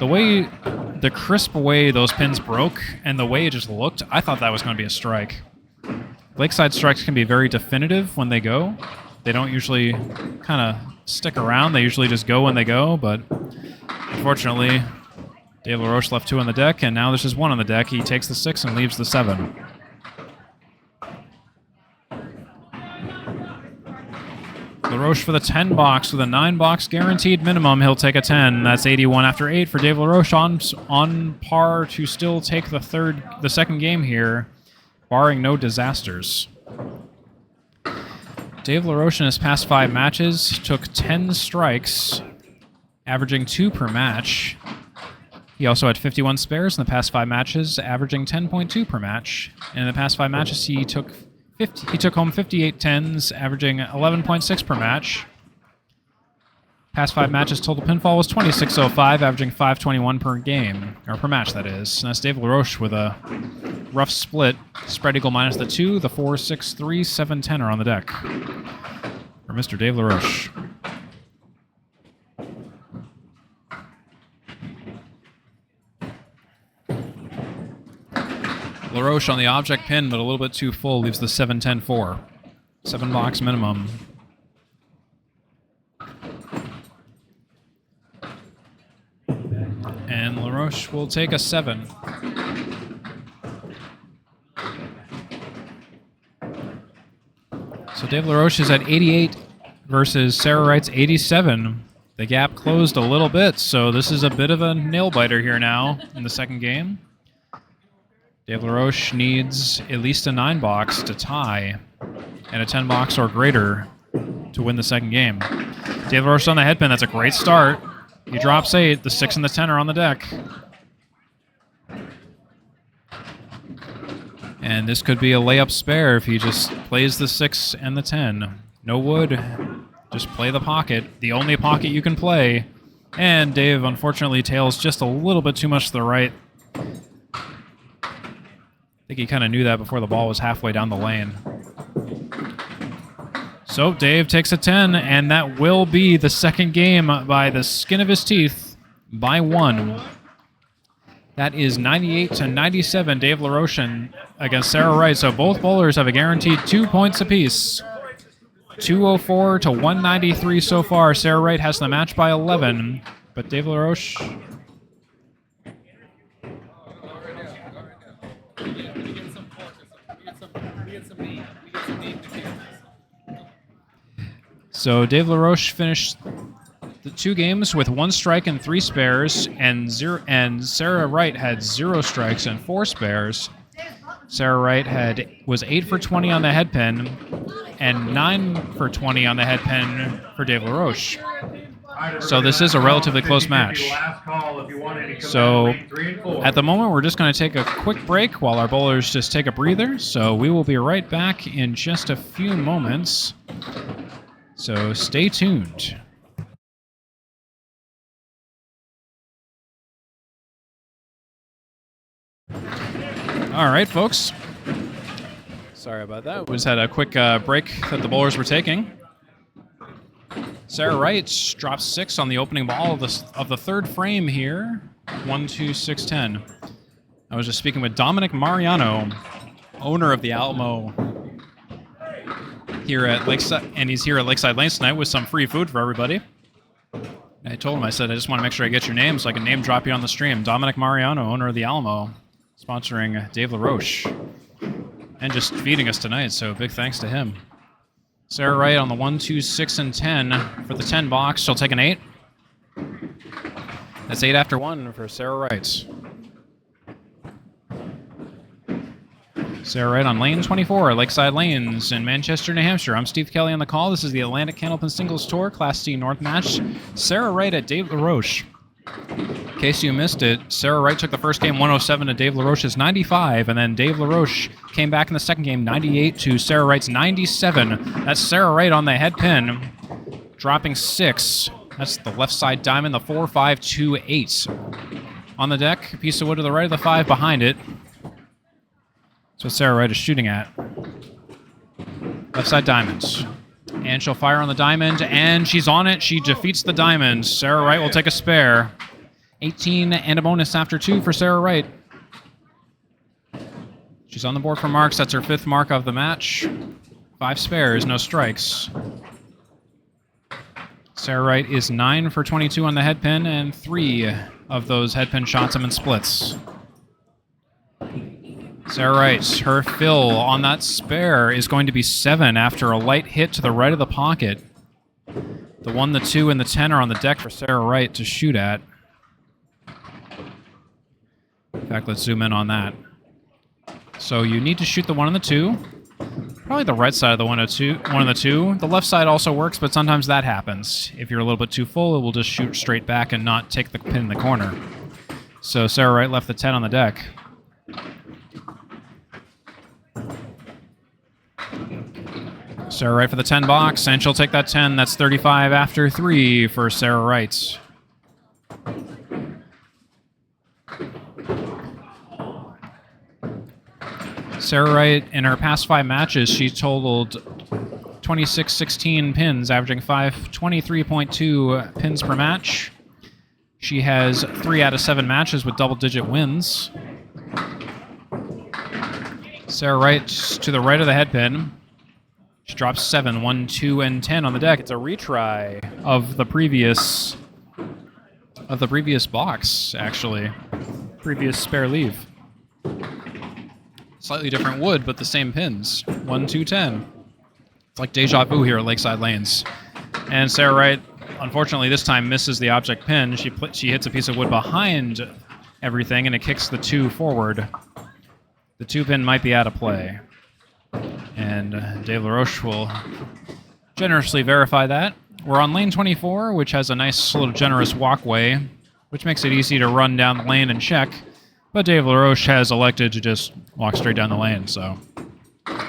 The crisp way those pins broke and the way it just looked, I thought that was going to be a strike. Lakeside strikes can be very definitive when they go. They don't usually kind of stick around. They usually just go when they go, but unfortunately, Dave LaRoche left 2 on the deck, and now there's just 1 on the deck. He takes the 6 and leaves the 7. LaRoche for the 10 box with a 9 box guaranteed minimum. He'll take a 10. That's 81 after 8 for Dave LaRoche, on par to still take the second game here, barring no disasters. Dave LaRoche in his past 5 matches took 10 strikes, averaging 2 per match. He also had 51 spares in the past 5 matches, averaging 10.2 per match. And in the past 5 matches, he took home 58 tens, averaging 11.6 per match. Past 5 matches, total pinfall was 2605, averaging 521 per game, or per match, that is. And that's Dave LaRoche with a rough split. Spread eagle minus the 2, the 4, 6, 3, 7, 10 are on the deck for Mr. Dave LaRoche. LaRoche on the object pin, but a little bit too full, leaves the 7-10-4. 7-box minimum. And LaRoche will take a 7. So Dave LaRoche is at 88 versus Sarah Wright's 87. The gap closed a little bit, so this is a bit of a nail-biter here now in the second game. Dave LaRoche needs at least a 9-box to tie and a 10-box or greater to win the second game. Dave LaRoche on the headpin. That's a great start. He drops 8. The 6 and the 10 are on the deck. And this could be a layup spare if he just plays the 6 and the 10. No wood. Just play the pocket. The only pocket you can play. And Dave, unfortunately, tails just a little bit too much to the right. I think he kind of knew that before the ball was halfway down the lane. So Dave takes a 10, and that will be the second game by the skin of his teeth by 1. That is 98-97, Dave LaRoche against Sarah Wright. So both bowlers have a guaranteed 2 points apiece. 204 to 193 so far. Sarah Wright has the match by 11, but Dave LaRoche... So Dave LaRoche finished the 2 games with 1 strike and 3 spares, and Sarah Wright had 0 strikes and 4 spares. Sarah Wright was 8 for 20 on the headpin and 9 for 20 on the headpin for Dave LaRoche. So this is a relatively close match. So at the moment, we're just going to take a quick break while our bowlers just take a breather. So we will be right back in just a few moments. So stay tuned. All right, folks. Sorry about that. We just had a quick break that the bowlers were taking. Sarah Wright drops 6 on the opening ball of the third frame here. 1-2-6-10. I was just speaking with Dominic Mariano, owner of the Alamo, here at Lakeside, and he's here at Lakeside Lanes tonight with some free food for everybody. I told him, I said, I just want to make sure I get your name so I can name drop you on the stream. Dominic Mariano, owner of the Alamo, sponsoring Dave LaRoche, and just feeding us tonight, so big thanks to him. Sarah Wright on the 1, 2, 6, and 10 for the 10 box. She'll take an 8. That's 8 after 1 for Sarah Wright. Sarah Wright on lane 24, Lakeside Lanes in Manchester, New Hampshire. I'm Steve Kelly on the call. This is the Atlantic Candlepin Singles Tour, Class C North match. Sarah Wright at Dave LaRoche. In case you missed it, Sarah Wright took the first game 107 to Dave LaRoche's 95, and then Dave LaRoche came back in the second game 98 to Sarah Wright's 97. That's Sarah Wright on the head pin, dropping 6. That's the left side diamond, the 4, 5, 2, 8. On the deck, a piece of wood to the right of the 5 behind it. That's what Sarah Wright is shooting at. Left side diamonds. And she'll fire on the diamond, and she's on it. She defeats the diamond. Sarah Wright will take a spare. 18 and a bonus after 2 for Sarah Wright. She's on the board for marks. That's her 5th mark of the match. 5 spares, no strikes. Sarah Wright is 9 for 22 on the head pin, and 3 of those head pin shots have been splits. Sarah Wright, her fill on that spare is going to be 7 after a light hit to the right of the pocket. The 1, the 2, and the 10 are on the deck for Sarah Wright to shoot at. In fact, let's zoom in on that. So you need to shoot the 1 and the 2. Probably the right side of the 1 and the 2. The left side also works, but sometimes that happens. If you're a little bit too full, it will just shoot straight back and not take the pin in the corner. So Sarah Wright left the 10 on the deck. Sarah Wright for the 10 box, and she'll take that 10. That's 35 after 3 for Sarah Wright. Sarah Wright, in her past 5 matches, she totaled 26-16 pins, averaging 523.2 pins per match. She has 3 out of 7 matches with double-digit wins. Sarah Wright to the right of the head pin. She drops 7, 1, 2, and 10 on the deck. It's a retry of the previous box, actually. Previous spare leave. Slightly different wood, but the same pins. 1, 2, 10. It's like deja vu here at Lakeside Lanes. And Sarah Wright, unfortunately, this time misses the object pin. She hits a piece of wood behind everything, and it kicks the 2 forward. The 2 pin might be out of play. And Dave LaRoche will generously verify that. We're on lane 24, which has a nice little generous walkway, which makes it easy to run down the lane and check. But Dave LaRoche has elected to just walk straight down the lane, so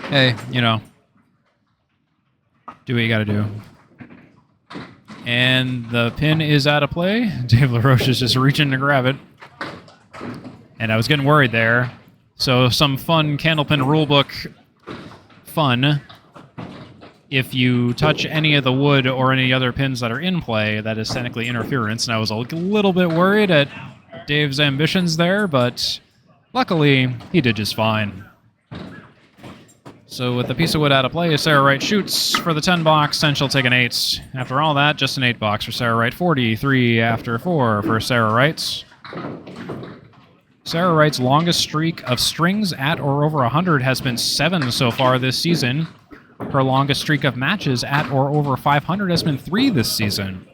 hey, you know, do what you gotta do. And the pin is out of play. Dave LaRoche is just reaching to grab it. And I was getting worried there. So some fun candlepin rulebook fun. If you touch any of the wood or any other pins that are in play, that is technically interference. And I was a little bit worried at Dave's ambitions there, but luckily he did just fine. So with the piece of wood out of play, Sarah Wright shoots for the 10 box, and she'll take an 8. After all that, just an 8 box for Sarah Wright. 43 after 4 for Sarah Wright. Sarah Wright's longest streak of strings at or over 100 has been 7 so far this season. Her longest streak of matches at or over 500 has been 3 this season.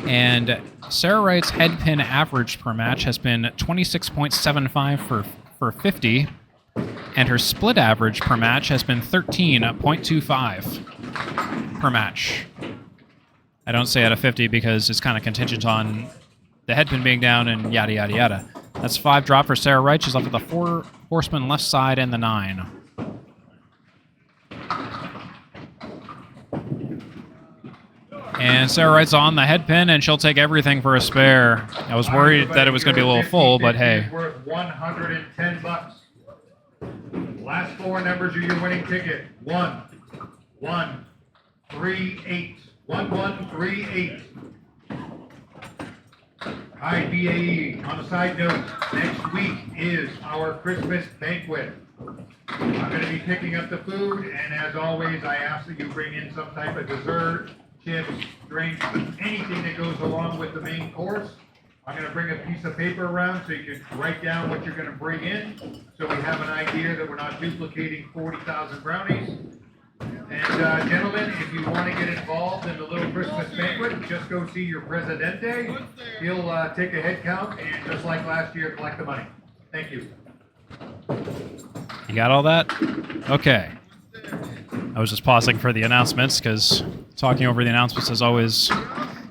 And Sarah Wright's head pin average per match has been 26.75 for 50, and her split average per match has been 13.25 per match. I don't say out of 50 because it's kind of contingent on the head pin being down and yada yada yada. That's 5 drop for Sarah Wright. She's left with the 4 horseman left side and the 9. And Sarah Wright's on the head pin, and she'll take everything for a spare. I was worried that it was going to be a little full, but hey. Worth $110. Last 4 numbers of your winning ticket. 1, 1, 3, 8. 1, 1, 3, 8. Hi, BAE. On a side note, next week is our Christmas banquet. I'm going to be picking up the food, and as always, I ask that you bring in some type of dessert, chips, drinks, anything that goes along with the main course. I'm going to bring a piece of paper around so you can write down what you're going to bring in, so we have an idea that we're not duplicating 40,000 brownies. And gentlemen, if you want to get involved in the little Christmas banquet, just go see your Presidente. He'll take a head count and, just like last year, collect the money. Thank you. You got all that? Okay. I was just pausing for the announcements because talking over the announcements is always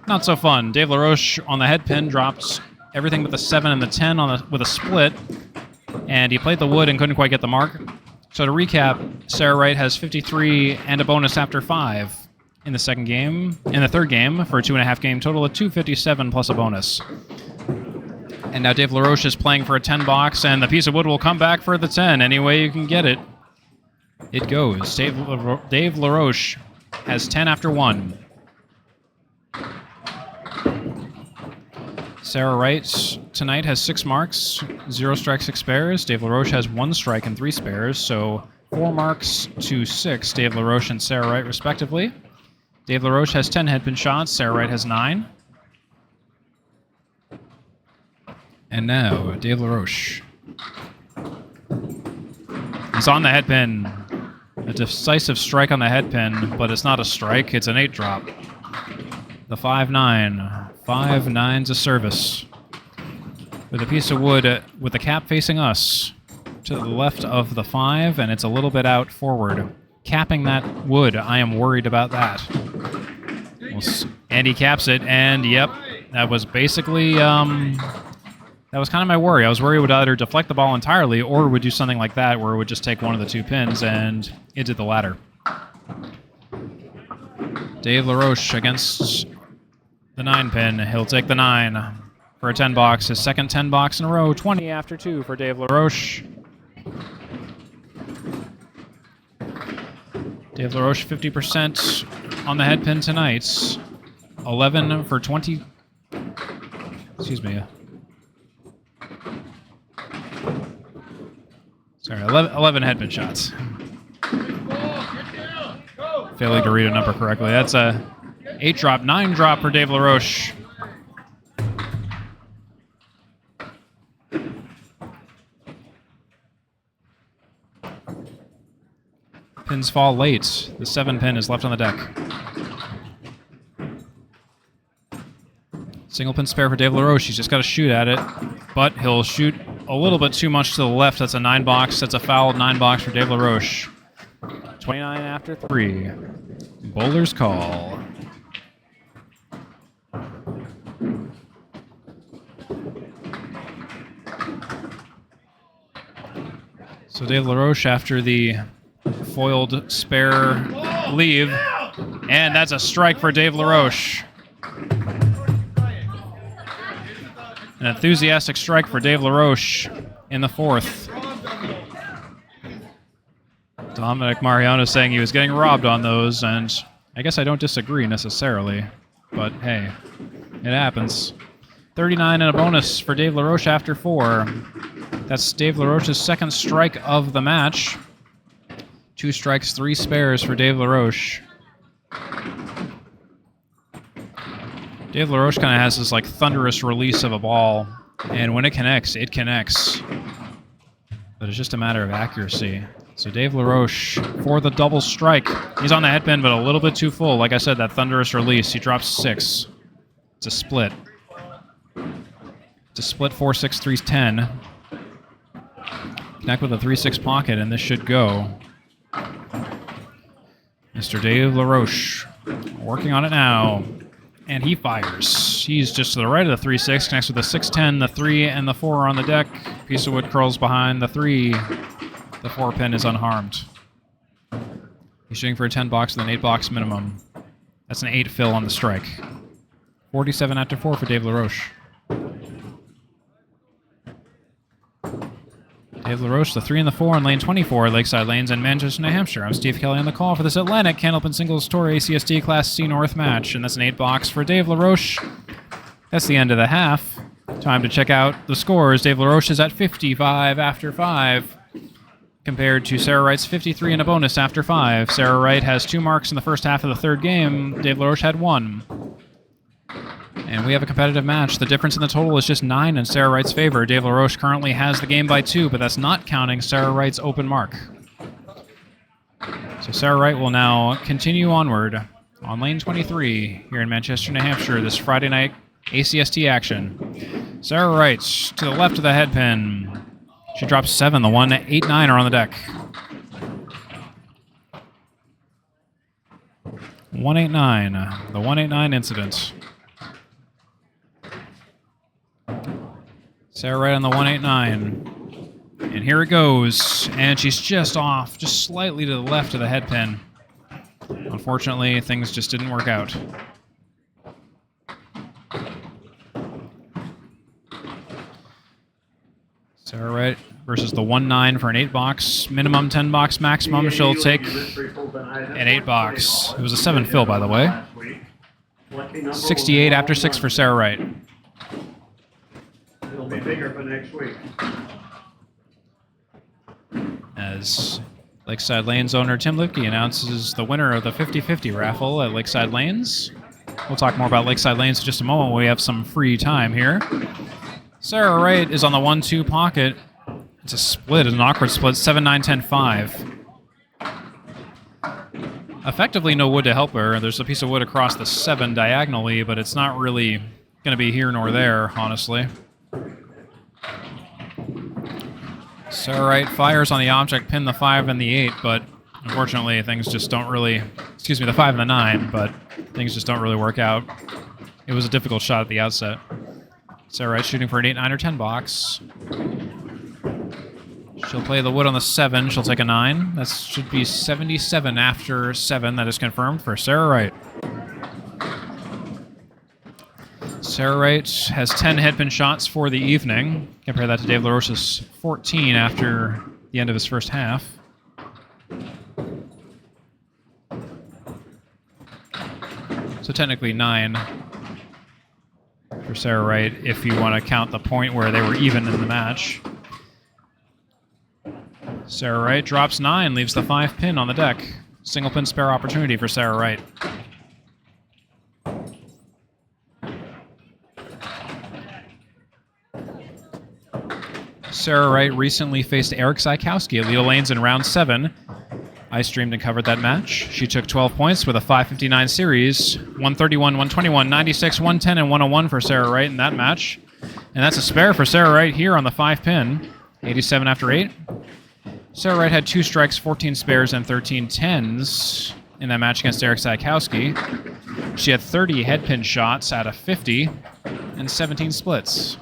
not so fun. Dave LaRoche on the head pin dropped everything with the 7 and the 10 with a split, and he played the wood and couldn't quite get the mark. So to recap, Sarah Wright has 53 and a bonus after 5 in the third game for a 2.5 game total of 257 plus a bonus. And now Dave LaRoche is playing for a 10 box, and the piece of wood will come back for the 10 any way you can get it. It goes. Dave LaRoche has 10 after 1. Sarah Wright tonight has 6 marks, 0 strikes, 6 spares. Dave LaRoche has 1 strike and 3 spares, so 4 marks to 6, Dave LaRoche and Sarah Wright respectively. Dave LaRoche has 10 headpin shots, Sarah Wright has 9. And now, Dave LaRoche. He's on the headpin. A decisive strike on the headpin, but it's not a strike, it's an 8 drop. The 5-9. 5-9's a service. With a piece of wood with the cap facing us to the left of the 5, and it's a little bit out forward. Capping that wood, I am worried about that. And he caps it, and yep, that was basically, that was kind of my worry. I was worried it would either deflect the ball entirely or would do something like that where it would just take one of the 2 pins, and it did the latter. Dave LaRoche against the 9 pin. He'll take the 9 for a 10 box. His second 10 box in a row. 20 after 2 for Dave LaRoche. Dave LaRoche 50% on the head pin tonight. 11 for 20. Excuse me. Sorry, 11 head pin shots. failing to read a number correctly. That's a 8 drop, 9 drop for Dave LaRoche. Pins fall late. The 7 pin is left on the deck. Single pin spare for Dave LaRoche. He's just got to shoot at it, but he'll shoot a little bit too much to the left. That's a 9 box. That's a fouled 9 box for Dave LaRoche. 29 after 3. Bowler's call. So Dave LaRoche after the foiled spare leave, and that's a strike for Dave LaRoche. An enthusiastic strike for Dave LaRoche in the 4th. Dominic Mariano saying he was getting robbed on those, and I guess I don't disagree necessarily, but hey, it happens. 39 and a bonus for Dave LaRoche after 4. That's Dave LaRoche's 2nd strike of the match. 2 strikes, 3 spares for Dave LaRoche. Dave LaRoche kind of has this like thunderous release of a ball, and when it connects, but it's just a matter of accuracy. So Dave LaRoche for the double strike. He's on the headpin, but a little bit too full. Like I said, that thunderous release. He drops 6. It's a split. It's a split 4-6, 3-10. Connect with a 3-6 pocket, and this should go. Mr. Dave LaRoche working on it now. And he fires. He's just to the right of the 3-6, connects with the 6-10, the 3, and the 4 on the deck. Piece of wood curls behind the 3. The 4 pin is unharmed. He's shooting for a 10 box with an 8 box minimum. That's an 8 fill on the strike. 47 after 4 for Dave LaRoche. Dave LaRoche, the 3 and the 4 on lane 24, Lakeside Lanes in Manchester, New Hampshire. I'm Steve Kelly on the call for this Atlantic Candlepin Singles Tour ACST Class C North match, and that's an 8 box for Dave LaRoche. That's the end of the half. Time to check out the scores. Dave LaRoche is at 55 after 5, compared to Sarah Wright's 53 and a bonus after 5. Sarah Wright has 2 marks in the first half of the 3rd game. Dave LaRoche had 1. And we have a competitive match. The difference in the total is just 9 in Sarah Wright's favor. Dave LaRoche currently has the game by 2, but that's not counting Sarah Wright's open mark. So Sarah Wright will now continue onward on lane 23 here in Manchester, New Hampshire, this Friday night ACST action. Sarah Wright to the left of the headpin. She drops 7. The 1-8-9 are on the deck. 1-8-9. The 1-8-9 incident. Sarah Wright on the 1-8-9. And here it goes. And she's just off, just slightly to the left of the headpin. Unfortunately, things just didn't work out. Sarah Wright versus the 1-9 for an 8 box. Minimum 10 box, maximum. She'll take an 8 box. It was a 7 fill, by the way. 68 after 6 for Sarah Wright. It'll be bigger for next week. As Lakeside Lanes owner Tim Lipke announces the winner of the 50-50 raffle at Lakeside Lanes. We'll talk more about Lakeside Lanes in just a moment when we have some free time here. Sarah Wright is on the 1-2 pocket. It's a split, an awkward split, 7-9-10-5. Effectively no wood to help her. There's a piece of wood across the 7 diagonally, but it's not really going to be here nor there, honestly. Sarah Wright fires on the object, pin the 5 and the 8, but unfortunately things just don't really, the 5 and the 9, but things just don't really work out. It was a difficult shot at the outset. Sarah Wright shooting for an 8, 9, or 10 box. She'll play the wood on the 7. She'll take a 9. That should be 77 after 7. That is confirmed for Sarah Wright. Sarah Wright has 10 headpin shots for the evening. Compare that to Dave LaRoche's 14 after the end of his first half. So technically 9 for Sarah Wright if you want to count the point where they were even in the match. Sarah Wright drops 9, leaves the 5 pin on the deck. Single pin spare opportunity for Sarah Wright. Sarah Wright recently faced Eric Zykowski at Leo Lanes in round 7. I streamed and covered that match. She took 12 points with a 5:59 series, 131, 121, 96, 110, and 101 for Sarah Wright in that match. And that's a spare for Sarah Wright here on the 5-pin, 87 after 8. Sarah Wright had 2 strikes, 14 spares, and 13 tens in that match against Eric Zykowski. She had 30 head pin shots out of 50 and 17 splits.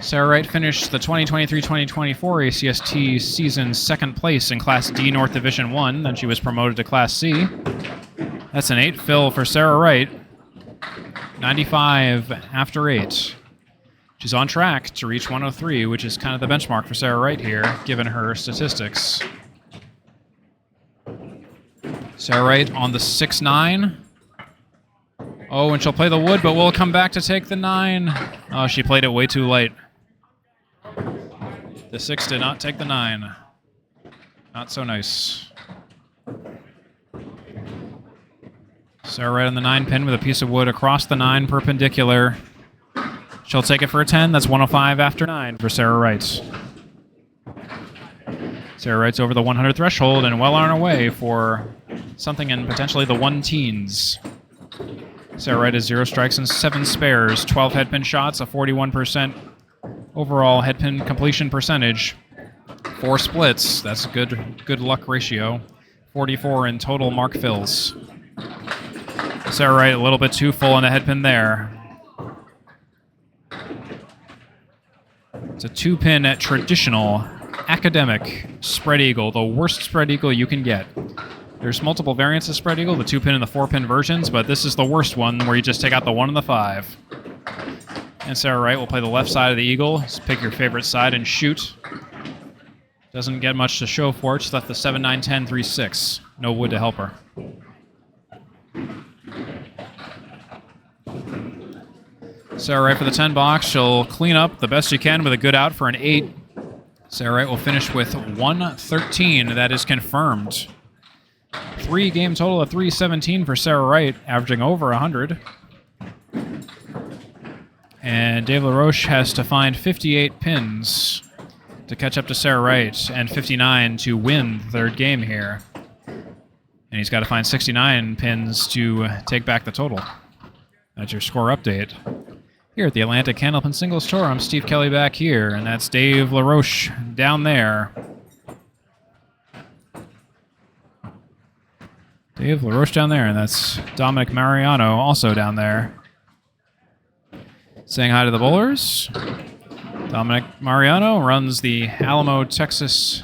Sarah Wright finished the 2023-2024 ACST season 2nd place in Class D North Division 1, then she was promoted to Class C. That's an 8 fill for Sarah Wright. 95 after 8. She's on track to reach 103, which is kind of the benchmark for Sarah Wright here, given her statistics. Sarah Wright on the 6-9. Oh, and she'll play the wood, but will come back to take the 9. Oh, she played it way too late. The 6 did not take the 9. Not so nice. Sarah Wright on the 9-pin with a piece of wood across the 9 perpendicular. She'll take it for a 10. That's 105 after 9 for Sarah Wright. Sarah Wright's over the 100 threshold and well on her way for something in potentially the 1-teens. Sarah Wright has 0 strikes and 7 spares, 12 headpin shots, a 41% overall headpin completion percentage, 4 splits. That's a good luck ratio. 44 in total mark fills. Sarah Wright a little bit too full on the headpin there. It's a 2-pin at traditional academic spread eagle, the worst spread eagle you can get. There's multiple variants of spread eagle, the 2-pin and the 4-pin versions, but this is the worst one where you just take out the 1 and the 5. And Sarah Wright will play the left side of the eagle. Just pick your favorite side and shoot. Doesn't get much to show for it. She's left the 7, 9, 10, 3, 6. No wood to help her. Sarah Wright for the 10 box. She'll clean up the best she can with a good out for an 8. Sarah Wright will finish with 113. That is confirmed. 3 game total of 317 for Sarah Wright, averaging over 100. And Dave LaRoche has to find 58 pins to catch up to Sarah Wright and 59 to win the 3rd game here. And he's got to find 69 pins to take back the total. That's your score update. Here at the Atlantic Candlepin Singles Tour, I'm Steve Kelly back here, and that's Dave LaRoche down there. Dave LaRoche down there, and that's Dominic Mariano also down there. Saying hi to the bowlers. Dominic Mariano runs the Alamo, Texas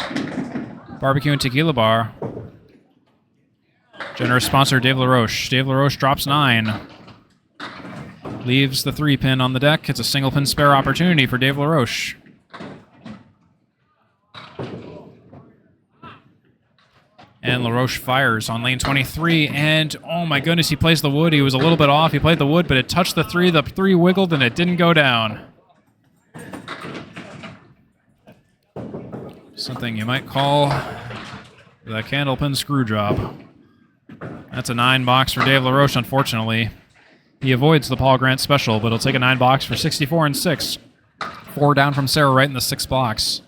Barbecue and Tequila Bar. Generous sponsor Dave LaRoche. Dave LaRoche drops 9. Leaves the 3-pin on the deck. It's a single-pin spare opportunity for Dave LaRoche. And LaRoche fires on lane 23, and oh my goodness, he plays the wood. He was a little bit off. He played the wood, but it touched the 3. The 3 wiggled, and it didn't go down. Something you might call the candlepin screw job. That's a 9 box for Dave LaRoche, unfortunately. He avoids the Paul Grant special, but he'll take a 9 box for 64 and 6. 4 down from Sarah Wright in the 6 box.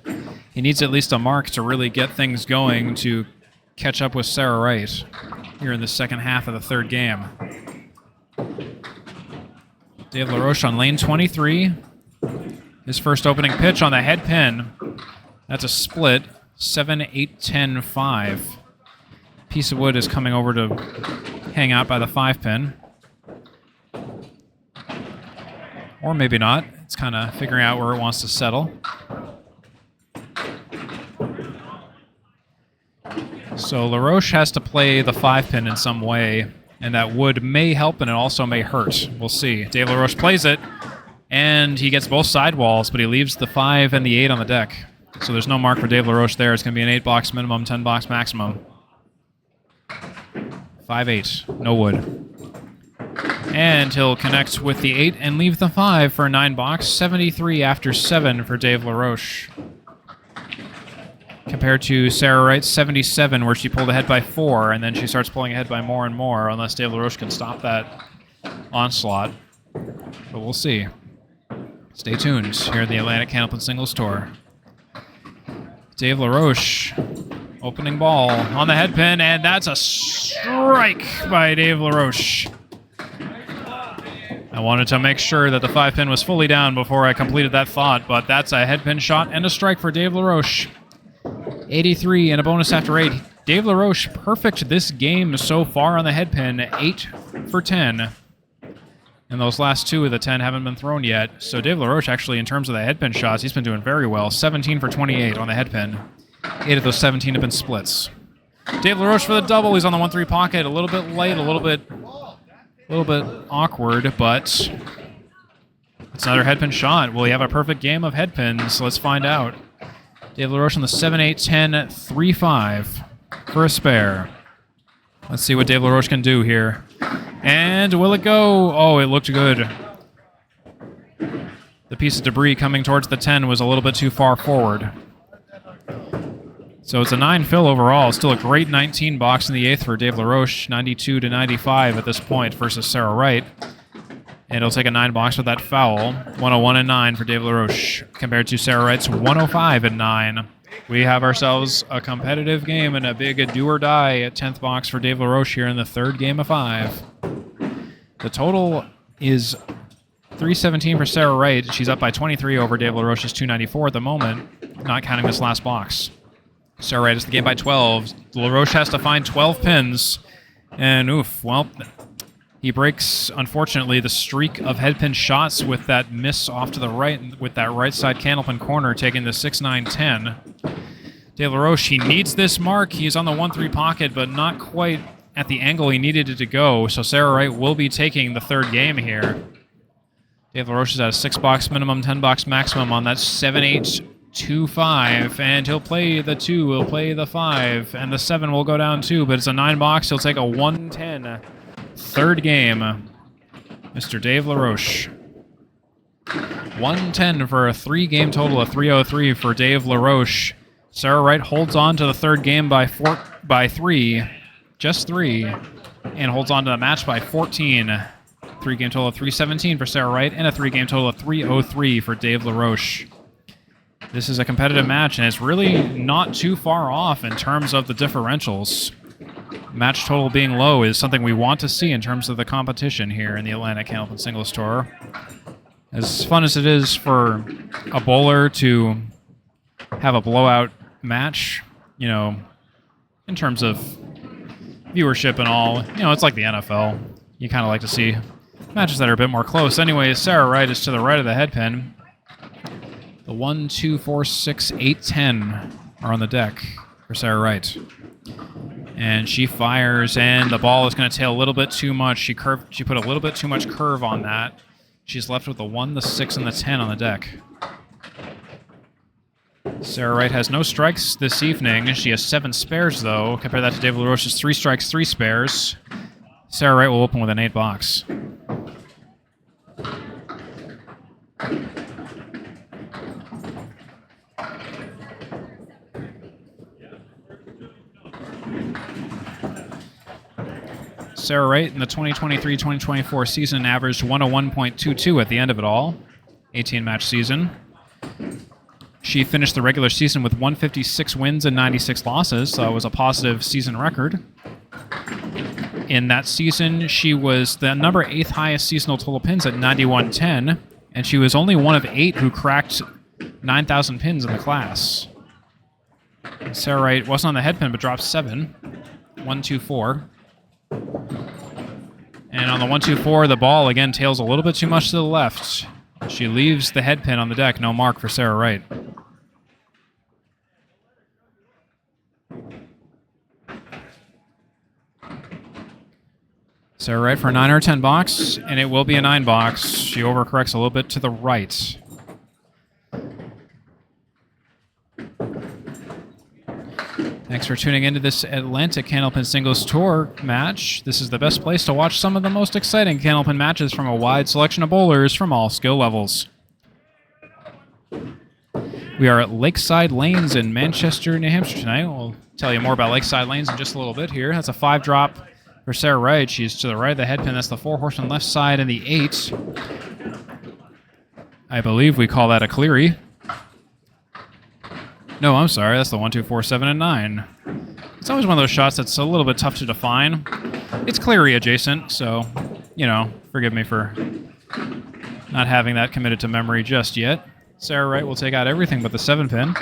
He needs at least a mark to really get things going to catch up with Sarah Wright here in the second half of the 3rd game. Dave LaRoche on lane 23. His first opening pitch on the head pin. That's a split, 7, 8, 10, 5. Piece of wood is coming over to hang out by the 5-pin. Or maybe not. It's kind of figuring out where it wants to settle. So LaRoche has to play the 5-pin in some way, and that wood may help and it also may hurt. We'll see. Dave LaRoche plays it, and he gets both sidewalls, but he leaves the 5 and the 8 on the deck. So there's no mark for Dave LaRoche there. It's going to be an 8-box minimum, 10-box maximum. 5-8. No wood. And he'll connect with the 8 and leave the 5 for a 9-box. 73 after 7 for Dave LaRoche. compared to Sarah Wright's 77, where she pulled ahead by 4, and then she starts pulling ahead by more and more, unless Dave LaRoche can stop that onslaught. But we'll see. Stay tuned here at the Atlantic Candlepin Singles Tour. Dave LaRoche, opening ball on the headpin, and that's a strike by Dave LaRoche. I wanted to make sure that the 5-pin was fully down before I completed that thought, but that's a headpin shot and a strike for Dave LaRoche. 83 and a bonus after 8. Dave LaRoche perfect this game so far on the headpin, 8 for 10. And those last 2 of the 10 haven't been thrown yet. So Dave LaRoche, actually, in terms of the headpin shots, he's been doing very well. 17 for 28 on the headpin. 8 of those 17 have been splits. Dave LaRoche for the double. He's on the 1-3 pocket. A little bit late, a little bit awkward, but it's another headpin shot. Will he have a perfect game of headpins? Let's find out. Dave LaRoche on the 7-8-10, 3-5 for a spare. Let's see what Dave LaRoche can do here. And will it go? Oh, it looked good. The piece of debris coming towards the 10 was a little bit too far forward. So it's a 9 fill overall. Still a great 19 box in the 8th for Dave LaRoche, 92 to 95 at this point versus Sarah Wright. And it'll take a 9 box with that foul. 101 and 9 for Dave LaRoche compared to Sarah Wright's 105 and 9. We have ourselves a competitive game and a big do-or-die at 10th box for Dave LaRoche here in the 3rd game of 5. The total is 317 for Sarah Wright. She's up by 23 over Dave LaRoche's 294 at the moment, not counting this last box. Sarah Wright is the game by 12. LaRoche has to find 12 pins. And oof, well, he breaks, unfortunately, the streak of headpin shots with that miss off to the right, with that right side candlepin corner, taking the 6-9-10. Dave LaRoche, he needs this mark. He's on the 1-3 pocket, but not quite at the angle he needed it to go. So Sarah Wright will be taking the 3rd game here. Dave LaRoche is at a 6-box minimum, 10-box maximum on that 7-8-2-5. And he'll play the 2, he'll play the 5, and the 7 will go down too, but it's a 9-box. He'll take a 110. 3rd game, Mr. Dave LaRoche. 110 for a 3-game total of 303 for Dave LaRoche. Sarah Wright holds on to the 3rd game by 3, just 3, and holds on to the match by 14. 3-game total of 317 for Sarah Wright, and a 3-game total of 303 for Dave LaRoche. This is a competitive match, and it's really not too far off in terms of the differentials. Match total being low is something we want to see in terms of the competition here in the Atlantic Candlepin Singles Tour. As fun as it is for a bowler to have a blowout match, you know, in terms of viewership and all, you know, it's like the NFL. You kind of like to see matches that are a bit more close. Anyways, Sarah Wright is to the right of the headpin. The 1, 2, 4, 6, 8, 10 are on the deck for Sarah Wright. And she fires, and the ball is going to tail a little bit too much. She put a little bit too much curve on that. She's left with the 1, the 6, and the 10 on the deck. Sarah Wright has no strikes this evening. She has 7 spares, though. Compare that to Dave LaRoche's 3 strikes, 3 spares. Sarah Wright will open with an 8 box. Sarah Wright in the 2023-2024 season averaged 101.22 at the end of it all. 18-match season. She finished the regular season with 156 wins and 96 losses, so it was a positive season record. In that season, she was the number 8th highest seasonal total pins at 9110, and she was only one of 8 who cracked 9,000 pins in the class. And Sarah Wright wasn't on the headpin, but dropped 7. 1, 2, 4. And on the 1, 2, 4, the ball again tails a little bit too much to the left. She leaves the headpin on the deck. No mark for Sarah Wright. Sarah Wright for a 9 or 10 box, and it will be a 9 box. She overcorrects a little bit to the right. Thanks for tuning into this Atlantic Candlepin Singles Tour match. This is the best place to watch some of the most exciting candlepin matches from a wide selection of bowlers from all skill levels. We are at Lakeside Lanes in Manchester, New Hampshire tonight. We'll tell you more about Lakeside Lanes in just a little bit here. That's a 5-drop for Sarah Wright. She's to the right of the head pin. That's the 4-horseman left side and the 8. I believe we call that a Cleary. No, I'm sorry. That's the 1, 2, 4, 7, and 9. It's always one of those shots that's a little bit tough to define. It's Cleary adjacent, so, you know, forgive me for not having that committed to memory just yet. Sarah Wright will take out everything but the 7-pin.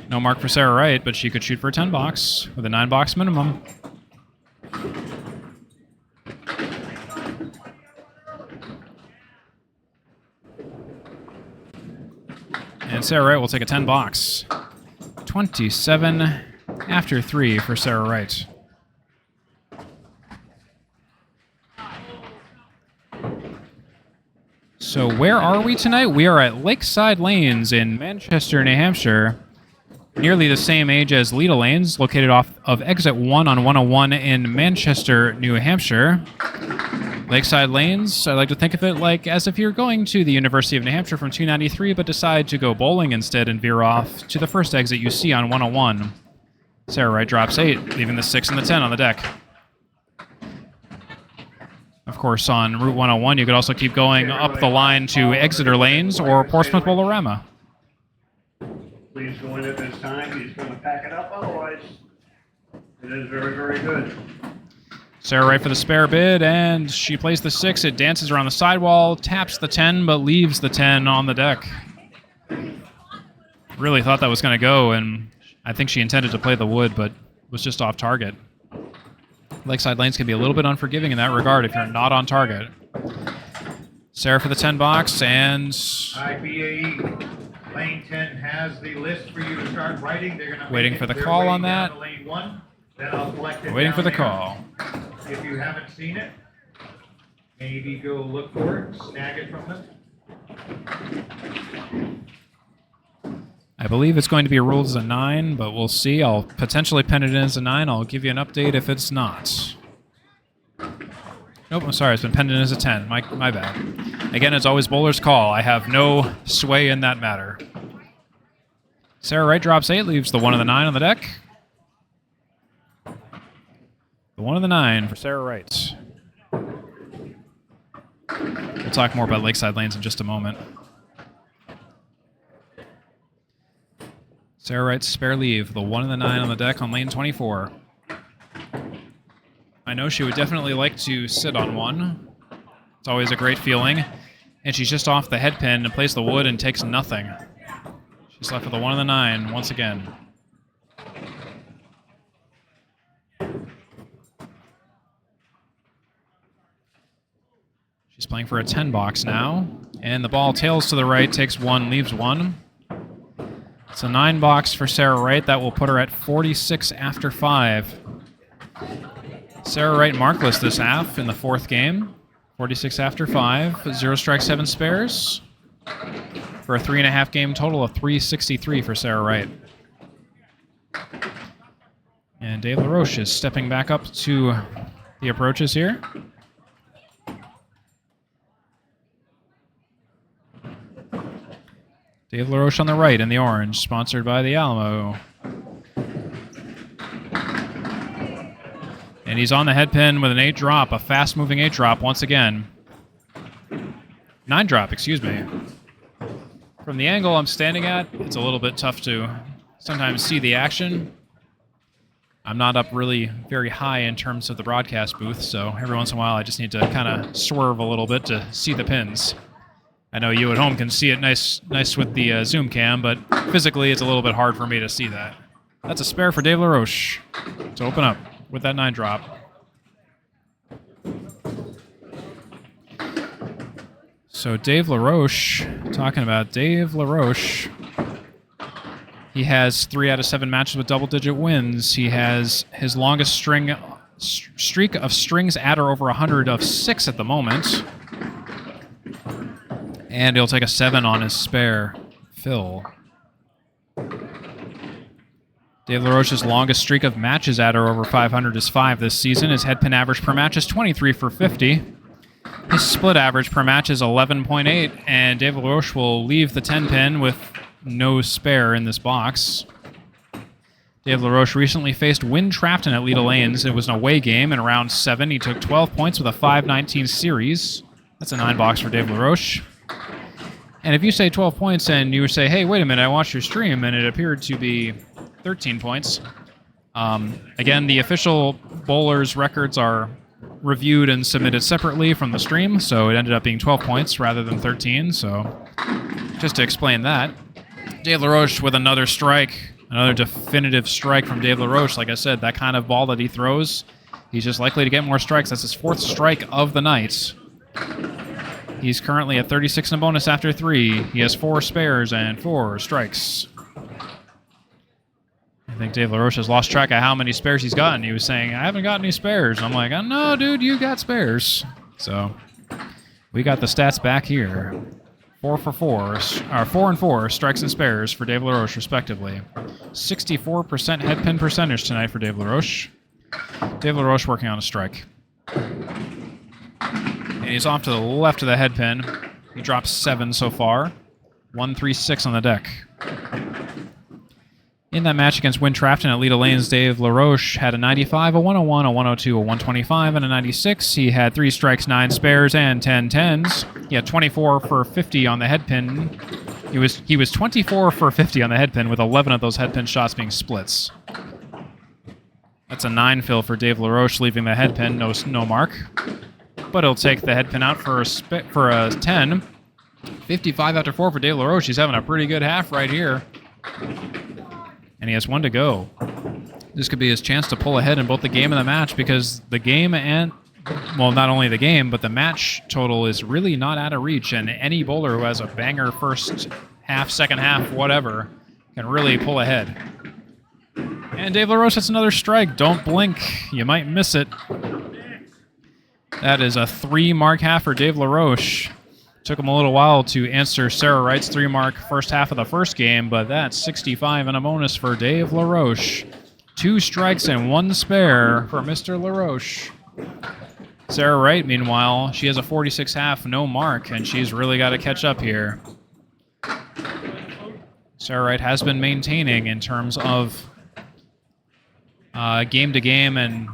No mark for Sarah Wright, but she could shoot for a 10-box with a 9-box minimum. And Sarah Wright will take a 10-box. 27 after 3 for Sarah Wright. So where are we tonight? We are at Lakeside Lanes in Manchester, New Hampshire. Nearly the same age as Leda Lanes, located off of exit 1 on 101 in Manchester, New Hampshire. Lakeside Lanes, I like to think of it like as if you're going to the University of New Hampshire from 293 but decide to go bowling instead and veer off to the first exit you see on 101. Sarah Wright drops 8, leaving the 6 and the 10 on the deck. Of course, on Route 101, you could also keep going up the line to Exeter Lanes or Portsmouth Bolorama. Please go in at this time. He's going to pack it up. Otherwise, it is very, very good. Sarah Wright for the spare bid, and she plays the 6. It dances around the sidewall, taps the 10, but leaves the 10 on the deck. Really thought that was going to go, and I think she intended to play the wood, but was just off target. Lakeside Lanes can be a little bit unforgiving in that regard if you're not on target. Sarah for the 10-box, and... IBAE, lane 10 has the list for you to start writing. They're gonna waiting for the call on that. Lane 1, then I'll collect it Waiting for the there. call. If you haven't seen it, maybe go look for it, snag it from them. I believe it's going to be ruled as a 9, but we'll see. I'll potentially pen it in as a 9. I'll give you an update if it's not. Nope, I'm sorry. It's been penned in as a 10. My bad. Again, it's always bowler's call. I have no sway in that matter. Sarah Wright drops 8, leaves the 1 and the 9 on the deck. The 1 and the 9 for Sarah Wright. We'll talk more about Lakeside Lanes in just a moment. Sarah Wright's spare leave, the 1 and the 9 on the deck on lane 24. I know she would definitely like to sit on 1. It's always a great feeling. And she's just off the head pin and plays the wood and takes nothing. She's left with the 1 and the 9 once again. She's playing for a 10-box now. And the ball tails to the right, takes 1, leaves 1. It's a 9-box for Sarah Wright. That will put her at 46 after 5. Sarah Wright markless this half in the 4th game. 46 after 5. 0 strikes, 7 spares. For a 3.5 game total of 363 for Sarah Wright. And Dave LaRoche is stepping back up to the approaches here. Dave LaRoche on the right in the orange, sponsored by the Alamo. And he's on the head pin with an 8-drop, a fast-moving 8-drop once again. 9-drop, excuse me. From the angle I'm standing at, it's a little bit tough to sometimes see the action. I'm not up really very high in terms of the broadcast booth, so every once in a while I just need to kind of swerve a little bit to see the pins. I know you at home can see it nice with the zoom cam, but physically it's a little bit hard for me to see that. That's a spare for Dave LaRoche to open up with that 9-drop. So Dave LaRoche, talking about Dave LaRoche, he has 3 out of 7 matches with double-digit wins. He has his longest streak of strings at or over 100 of 6 at the moment. And he'll take a 7 on his spare, Phil. Dave LaRoche's longest streak of matches at or over 500 is 5 this season. His head pin average per match is 23 for 50. His split average per match is 11.8, and Dave LaRoche will leave the 10 pin with no spare in this box. Dave LaRoche recently faced Win Trafton at Leda Lanes. It was an away game in round 7. He took 12 points with a 5-19 series. That's a 9 box for Dave LaRoche. And if you say 12 points and you say, hey, wait a minute, I watched your stream, and it appeared to be 13 points. Again, the official bowlers' records are reviewed and submitted separately from the stream, so it ended up being 12 points rather than 13. So just to explain that, Dave LaRoche with another strike, another definitive strike from Dave LaRoche. Like I said, that kind of ball that he throws, he's just likely to get more strikes. That's his 4th strike of the night. He's currently at 36 in a bonus after 3. He has 4 spares and 4 strikes. I think Dave LaRoche has lost track of how many spares he's gotten. He was saying, I haven't got any spares. And I'm like, oh, no, dude, you got spares. So we got the stats back here. 4 and 4 strikes and spares for Dave LaRoche, respectively. 64% head pin percentage tonight for Dave LaRoche. Dave LaRoche working on a strike. And he's off to the left of the head pin. He drops 7 so far. 1-3-6 on the deck. In that match against Win Trafton at Leda Lanes, Dave LaRoche had a 95, a 101, a 102, a 125, and a 96. He had 3 strikes, 9 spares, and 10 tens. He had 24 for 50 on the head pin. He was 24 for 50 on the head pin, with 11 of those head pin shots being splits. That's a 9 fill for Dave LaRoche, leaving the head pin no mark. But he'll take the head pin out for a 10. 55 after 4 for Dave LaRoche. He's having a pretty good half right here. And he has 1 to go. This could be his chance to pull ahead in both the game and the match, because the game and, well, not only the game, but the match total is really not out of reach, and any bowler who has a banger first half, second half, whatever, can really pull ahead. And Dave LaRoche hits another strike. Don't blink. You might miss it. That is a 3-mark half for Dave LaRoche. Took him a little while to answer Sarah Wright's 3-mark first half of the first game, but that's 65 and a bonus for Dave LaRoche. 2 strikes and 1 spare for Mr. LaRoche. Sarah Wright, meanwhile, she has a 46 half, no mark, and she's really got to catch up here. Sarah Wright has been maintaining in terms of game-to-game and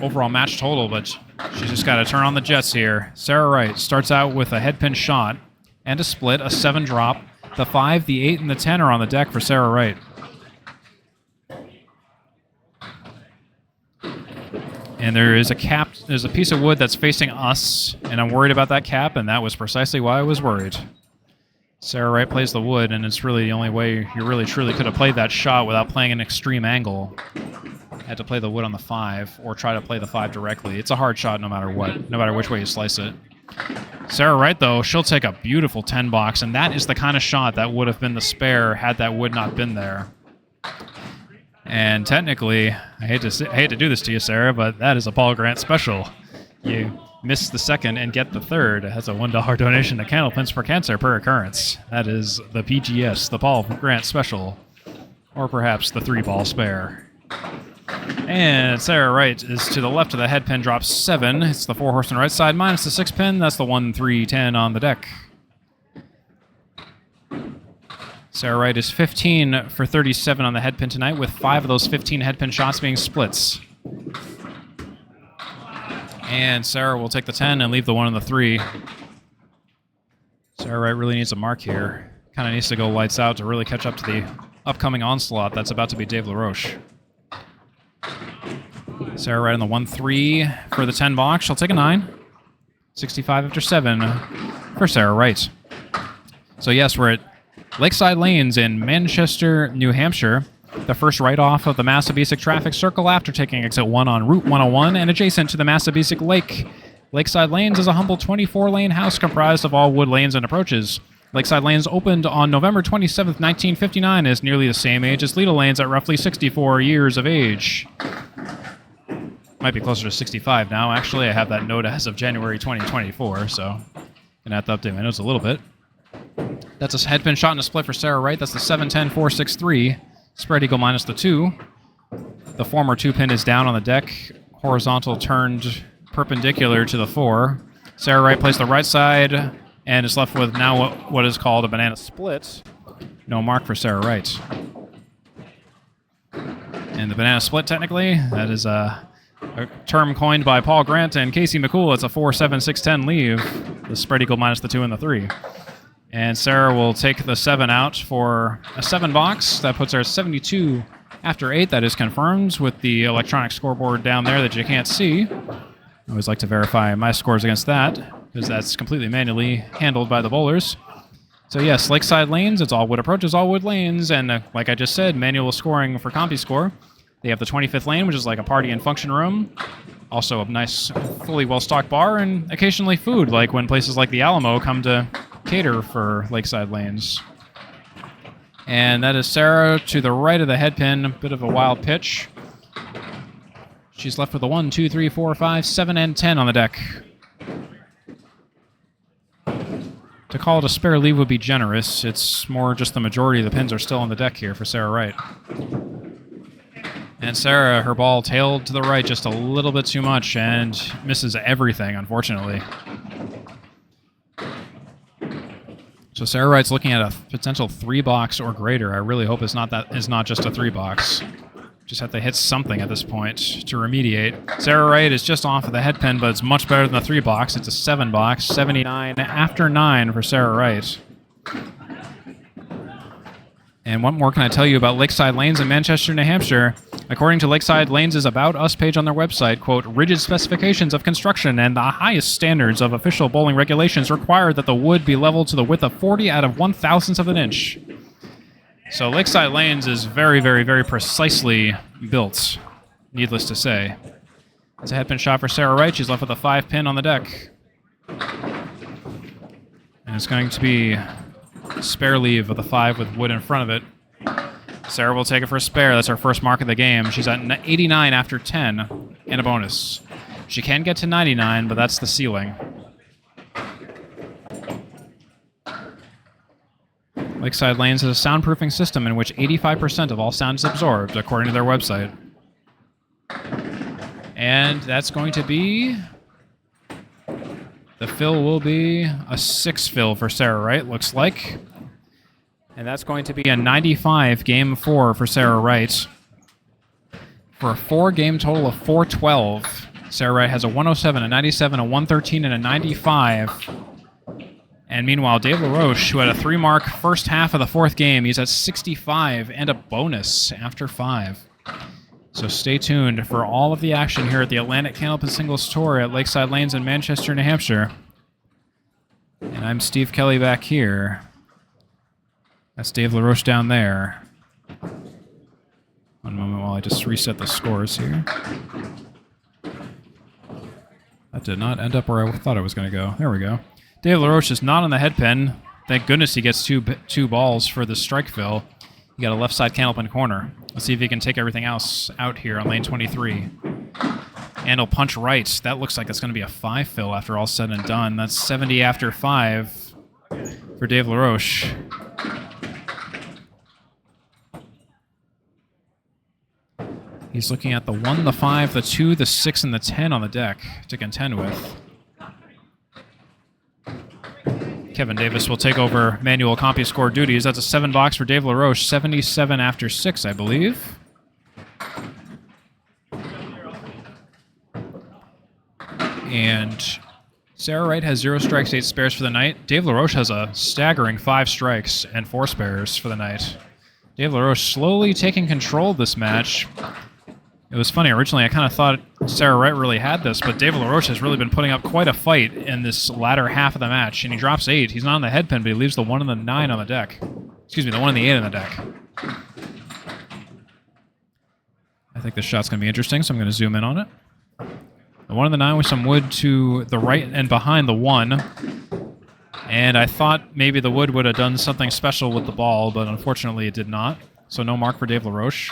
overall match total, but she's just got to turn on the jets here. Sarah Wright starts out with a head pin shot and a split, a 7 drop. The 5, the 8, and the 10 are on the deck for Sarah Wright. And there's a piece of wood that's facing us, and I'm worried about that cap, and that was precisely why I was worried. Sarah Wright plays the wood, and it's really the only way you really truly could have played that shot without playing an extreme angle. Had to play the wood on the 5, or try to play the 5 directly. It's a hard shot no matter what, no matter which way you slice it. Sarah Wright, though, she'll take a beautiful 10 box, and that is the kind of shot that would have been the spare had that wood not been there. And technically, I hate to do this to you, Sarah, but that is a Paul Grant special. You miss the second and get the third. That's a $1 donation to Candlepins for Cancer per occurrence. That is the PGS, the Paul Grant special, or perhaps the 3-ball spare. And Sarah Wright is to the left of the head pin, drops 7. It's the 4 horse on the right side, minus the 6 pin. That's the 1, 3, 10 on the deck. Sarah Wright is 15 for 37 on the head pin tonight, with 5 of those 15 head pin shots being splits. And Sarah will take the 10 and leave the 1 and the 3. Sarah Wright really needs a mark here. Kind of needs to go lights out to really catch up to the upcoming onslaught that's about to be Dave LaRoche. Sarah Wright on the 1-3 for the 10 box. She'll take a 9. 65 after 7 for Sarah Wright. So yes, we're at Lakeside Lanes in Manchester, New Hampshire. The first right-off of the Massabesic traffic circle after taking exit 1 on Route 101 and adjacent to the Massabesic Lake. Lakeside Lanes is a humble 24-lane house comprised of all wood lanes and approaches. Lakeside Lanes opened on November 27, 1959, is nearly the same age as Leda Lanes at roughly 64 years of age. Might be closer to 65 now. Actually, I have that note as of January 2024, so I'm going to have to update my notes a little bit. That's a head pin shot and a split for Sarah Wright. That's the 7-10-4-6-3. Spread eagle minus the 2. The former 2 pin is down on the deck. Horizontal turned perpendicular to the 4. Sarah Wright plays the right side and is left with now what is called a banana split. No mark for Sarah Wright. And the banana split, technically, that is a term coined by Paul Grant and Casey McCool. It's a 4-7-6-10 leave. The spread equal minus the 2 and the 3. And Sarah will take the 7 out for a 7 box. That puts her at 72 after 8. That is confirmed with the electronic scoreboard down there that you can't see. I always like to verify my scores against that, because that's completely manually handled by the bowlers. So yes, Lakeside Lanes, it's all wood approaches, all wood lanes, and like I just said, manual scoring for CompuScore. They have the 25th lane, which is like a party and function room. Also a nice, fully well-stocked bar, and occasionally food, like when places like the Alamo come to cater for Lakeside Lanes. And that is Sarah to the right of the head pin, a bit of a wild pitch. She's left with a 1, 2, 3, 4, 5, 7, and 10 on the deck. To call it a spare leave would be generous. It's more just the majority of the pins are still on the deck here for Sarah Wright. And Sarah, her ball tailed to the right just a little bit too much and misses everything, unfortunately. So Sarah Wright's looking at a potential 3-box or greater. I really hope it's not just a 3-box. Just have to hit something at this point to remediate. Sarah Wright is just off of the head pin, but it's much better than the 3-box. It's a 7-box, 79 after 9 for Sarah Wright. And what more can I tell you about Lakeside Lanes in Manchester, New Hampshire? According to Lakeside Lanes' About Us page on their website, quote, rigid specifications of construction and the highest standards of official bowling regulations require that the wood be leveled to the width of 40 out of 1/1000th of an inch. So Lakeside Lanes is very, very, very precisely built, needless to say. It's a head pin shot for Sarah Wright. She's left with a 5 pin on the deck. And it's going to be spare leave with a 5 with wood in front of it. Sarah will take it for a spare. That's her first mark of the game. She's at 89 after 10 and a bonus. She can get to 99, but that's the ceiling. Lakeside Lanes has a soundproofing system in which 85% of all sound is absorbed, according to their website. And that's going to be... The fill will be a 6 fill for Sarah Wright, looks like. And that's going to be a 95 game 4 for Sarah Wright. For a 4-game total of 412. Sarah Wright has a 107, a 97, a 113, and a 95. And meanwhile, Dave LaRoche, who had a 3-mark first half of the 4th game, he's at 65 and a bonus after 5. So stay tuned for all of the action here at the Atlantic Candlepin Singles Tour at Lakeside Lanes in Manchester, New Hampshire. And I'm Steve Kelly back here. That's Dave LaRoche down there. One moment while I just reset the scores here. That did not end up where I thought it was going to go. There we go. Dave LaRoche is not on the head pin. Thank goodness he gets two balls for the strike fill. You got a left side candlepin corner. Let's see if he can take everything else out here on lane 23. And he'll punch right. That looks like it's going to be a 5 fill after all said and done. That's 70 after 5 for Dave LaRoche. He's looking at the 1, the 5, the 2, the 6, and the 10 on the deck to contend with. Kevin Davis will take over manual CompuScore duties. That's a 7-box for Dave LaRoche, 77 after 6, I believe. And Sarah Wright has 0 strikes, 8 spares for the night. Dave LaRoche has a staggering 5 strikes and 4 spares for the night. Dave LaRoche slowly taking control of this match. It was funny, originally I kind of thought Sarah Wright really had this, but Dave LaRoche has really been putting up quite a fight in this latter half of the match, and he drops 8. He's not on the head pin, but he leaves the 1 and the 9 on the deck. Excuse me, the 1 and the 8 on the deck. I think this shot's going to be interesting, so I'm going to zoom in on it. The 1 and the 9 with some wood to the right and behind the 1. And I thought maybe the wood would have done something special with the ball, but unfortunately it did not. So no mark for Dave LaRoche.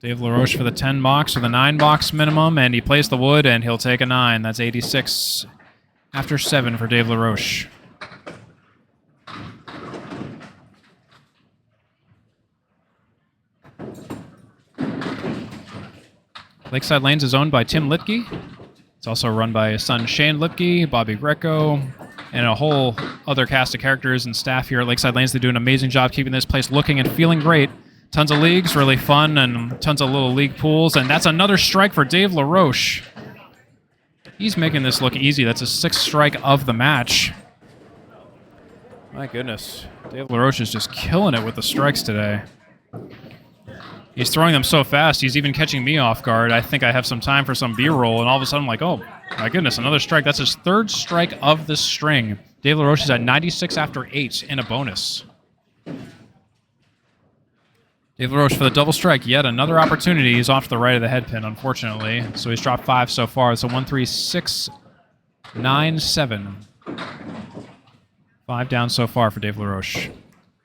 Dave LaRoche for the 10-box or the 9-box minimum, and he plays the wood, and he'll take a 9. That's 86 after 7 for Dave LaRoche. Lakeside Lanes is owned by Tim Litke. It's also run by his son Shane Lipke, Bobby Greco, and a whole other cast of characters and staff here at Lakeside Lanes. They do an amazing job keeping this place looking and feeling great. Tons of leagues, really fun, and tons of little league pools. And that's another strike for Dave LaRoche. He's making this look easy. That's a 6th strike of the match. My goodness. Dave LaRoche is just killing it with the strikes today. He's throwing them so fast, he's even catching me off guard. I think I have some time for some B-roll, and all of a sudden I'm like, oh, my goodness, another strike. That's his 3rd strike of the string. Dave LaRoche is at 96 after 8 in a bonus. Dave LaRoche for the double strike. Yet another opportunity. He's off to the right of the head pin, unfortunately. So he's dropped 5 so far. It's a 1-3-6-9-7. 5 down so far for Dave LaRoche.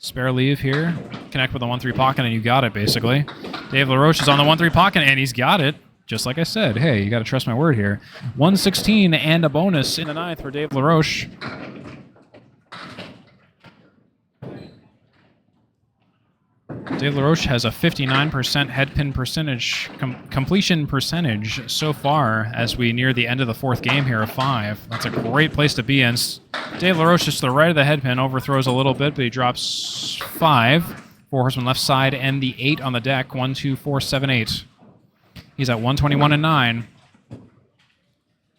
Spare leave here. Connect with the 1-3 pocket, and you got it, basically. Dave LaRoche is on the 1-3 pocket, and he's got it. Just like I said. Hey, you got to trust my word here. 116 and a bonus in the 9th for Dave LaRoche. Dave LaRoche has a 59% head pin percentage, completion percentage so far as we near the end of the 4th game here of 5. That's a great place to be in. Dave LaRoche just to the right of the head pin, overthrows a little bit, but he drops 5. 4 horsemen left side and the 8 on the deck. 1, 2, 4, 7, 8. He's at 121 and 9.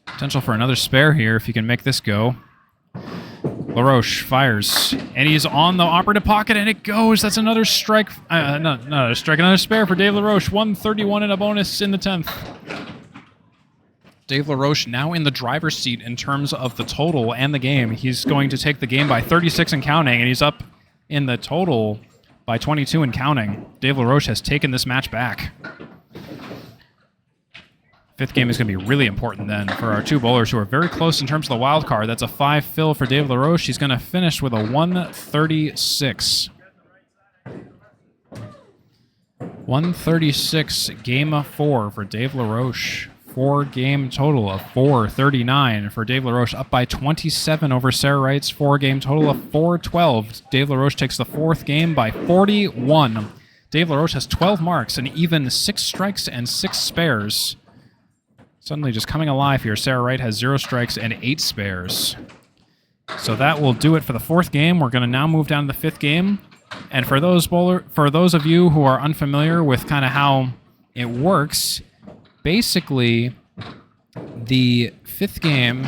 Potential for another spare here if he can make this go. LaRoche fires, and he's on the operative pocket, and it goes. That's another strike. Not a strike, another spare for Dave LaRoche. 131 and a bonus in the 10th. Dave LaRoche now in the driver's seat in terms of the total and the game. He's going to take the game by 36 and counting, and he's up in the total by 22 and counting. Dave LaRoche has taken this match back. 5th game is going to be really important then for our 2 bowlers who are very close in terms of the wild card. That's a 5 fill for Dave LaRoche. He's going to finish with a 136. 136 game 4 for Dave LaRoche. 4 game total of 439 for Dave LaRoche, up by 27 over Sarah Wright's 4 game total of 412. Dave LaRoche takes the 4th game by 41. Dave LaRoche has 12 marks and even 6 strikes and 6 spares. Suddenly just coming alive here. Sarah Wright has 0 strikes and 8 spares. So that will do it for the 4th game. We're going to now move down to the 5th game. And for those of you who are unfamiliar with kind of how it works, basically the 5th game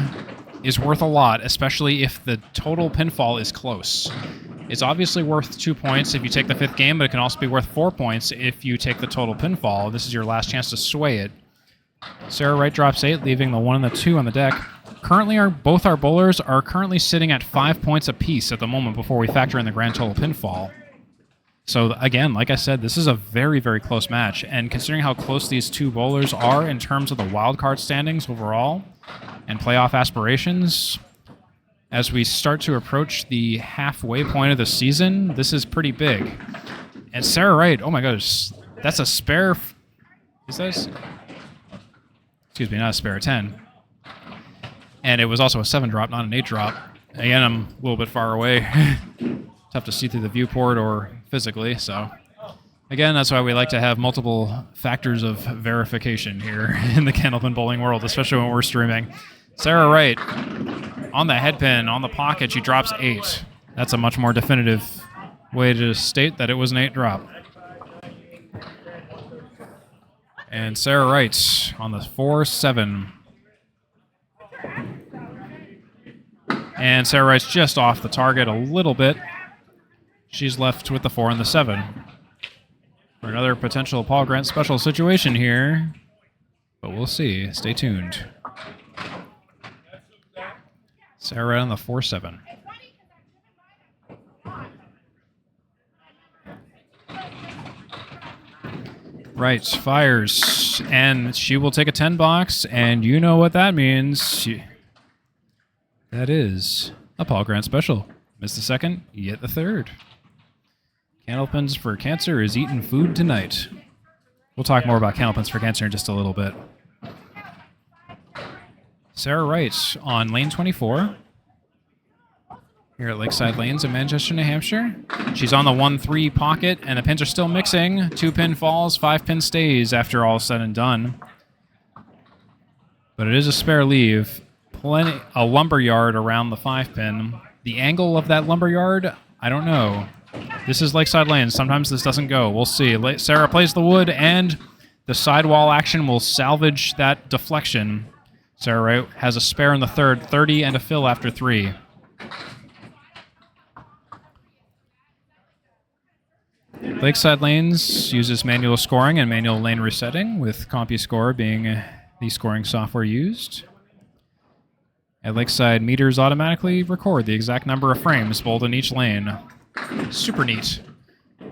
is worth a lot, especially if the total pinfall is close. It's obviously worth 2 points if you take the 5th game, but it can also be worth 4 points if you take the total pinfall. This is your last chance to sway it. Sarah Wright drops 8, leaving the 1 and the 2 on the deck. Currently, both our bowlers are currently sitting at 5 points apiece at the moment before we factor in the grand total pinfall. So again, like I said, this is a very, very close match. And considering how close these 2 bowlers are in terms of the wild card standings overall and playoff aspirations, as we start to approach the halfway point of the season, this is pretty big. And Sarah Wright, oh my gosh, that's a spare. Is that? Excuse me, not a spare, 10. And it was also a 7 drop, not an 8 drop. Again, I'm a little bit far away. Tough to see through the viewport or physically, so. Again, that's why we like to have multiple factors of verification here in the candlepin bowling world, especially when we're streaming. Sarah Wright, on the head pin, on the pocket, she drops 8. That's a much more definitive way to state that it was an 8 drop. And Sarah Wright on the 4-7. And Sarah Wright's just off the target a little bit. She's left with the 4 and the 7. For another potential Paul Grant special situation here. But we'll see. Stay tuned. Sarah Wright on the 4-7. Wright fires, and she will take a 10 box, and you know what that means. That is a Paul Grant special. Missed the 2nd, yet the 3rd. Candlepins for Cancer is eating food tonight. We'll talk more about Candlepins for Cancer in just a little bit. Sarah Wright on lane 24. Here at Lakeside Lanes in Manchester, New Hampshire. She's on the 1-3 pocket, and the pins are still mixing. 2 pin falls, 5 pin stays after all said and done. but it is a spare leave. A lumber yard around the 5-pin. The angle of that lumber yard, I don't know. This is Lakeside Lanes. Sometimes this doesn't go. We'll see. Sarah plays the wood, and the sidewall action will salvage that deflection. Sarah Wright has a spare in the third, 30 and a fill after 3. Lakeside Lanes uses manual scoring and manual lane resetting, with CompuScore being the scoring software used. At Lakeside, meters automatically record the exact number of frames bowled in each lane. Super neat.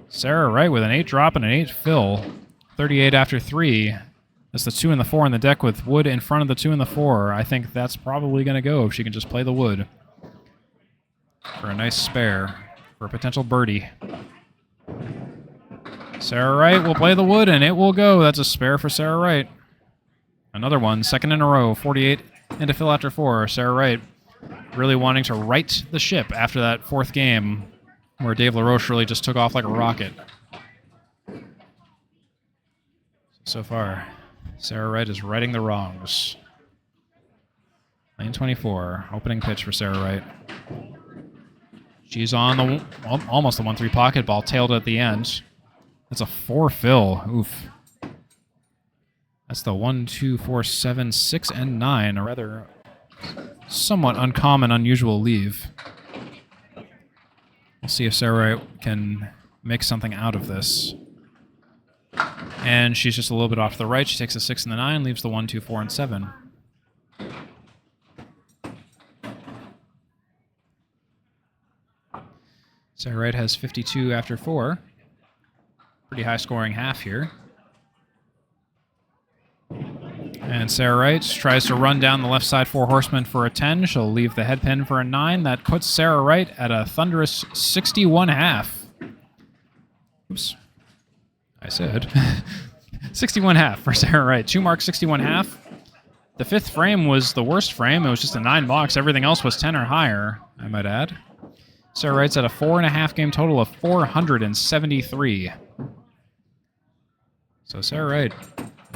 Sarah Wright with an 8 drop and an 8 fill. 38 after 3. That's the 2 and the 4 on the deck with wood in front of the 2 and the 4. I think that's probably going to go if she can just play the wood. For a nice spare. For a potential birdie. Sarah Wright will play the wood, and it will go. That's a spare for Sarah Wright. Another one, second in a row, 48 and a fill after 4. Sarah Wright really wanting to right the ship after that 4th game, where Dave LaRoche really just took off like a rocket. So far, Sarah Wright is righting the wrongs. Lane 24, opening pitch for Sarah Wright. She's on the almost the 1-3 pocket ball, tailed at the end. That's a 4 fill. Oof. That's the 1, 2, 4, 7, 6, and 9. A rather somewhat uncommon, unusual leave. We'll see if Sarah Wright can make something out of this. And she's just a little bit off to the right. She takes the 6 and the 9, leaves the 1, 2, 4, and 7. Sarah Wright has 52 after 4. Pretty high scoring half here. And Sarah Wright tries to run down the left side 4 horsemen for a 10. She'll leave the head pin for a 9. That puts Sarah Wright at a thunderous 61.5. Oops. I said 61.5 for Sarah Wright. 2 marks, 61.5. The 5th frame was the worst frame. It was just a 9 box. Everything else was 10 or higher, I might add. Sarah Wright's at a 4.5 game total of 473. So Sarah Wright,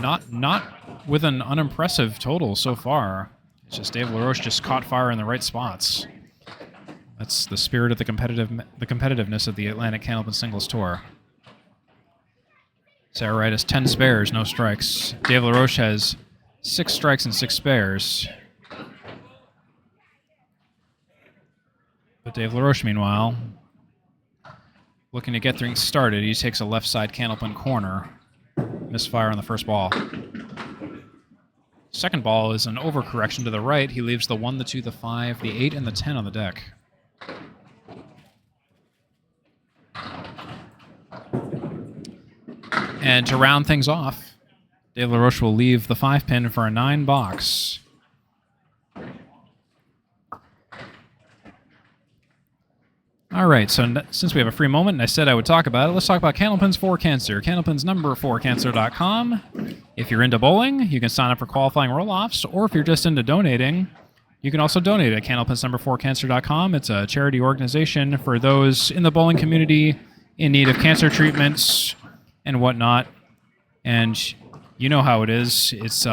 not with an unimpressive total so far. It's just Dave LaRoche just caught fire in the right spots. That's the spirit of the competitiveness of the Atlantic Candlepin Singles Tour. Sarah Wright has 10 spares, no strikes. Dave LaRoche has 6 strikes and 6 spares. But Dave LaRoche, meanwhile, looking to get things started. He takes a left side Candlepin corner. Misfire on the first ball. Second ball is an overcorrection to the right. He leaves the 1, the 2, the 5, the 8, and the 10 on the deck. And to round things off, Dave LaRoche will leave the 5 pin for a 9 box. All right, so since we have a free moment and I said I would talk about it, let's talk about Candlepins for Cancer. Candlepins number 4cancer.com. If you're into bowling, you can sign up for qualifying roll-offs, or if you're just into donating, you can also donate at Candlepins number 4cancer.com. It's a charity organization for those in the bowling community in need of cancer treatments and whatnot. And you know how it is. It's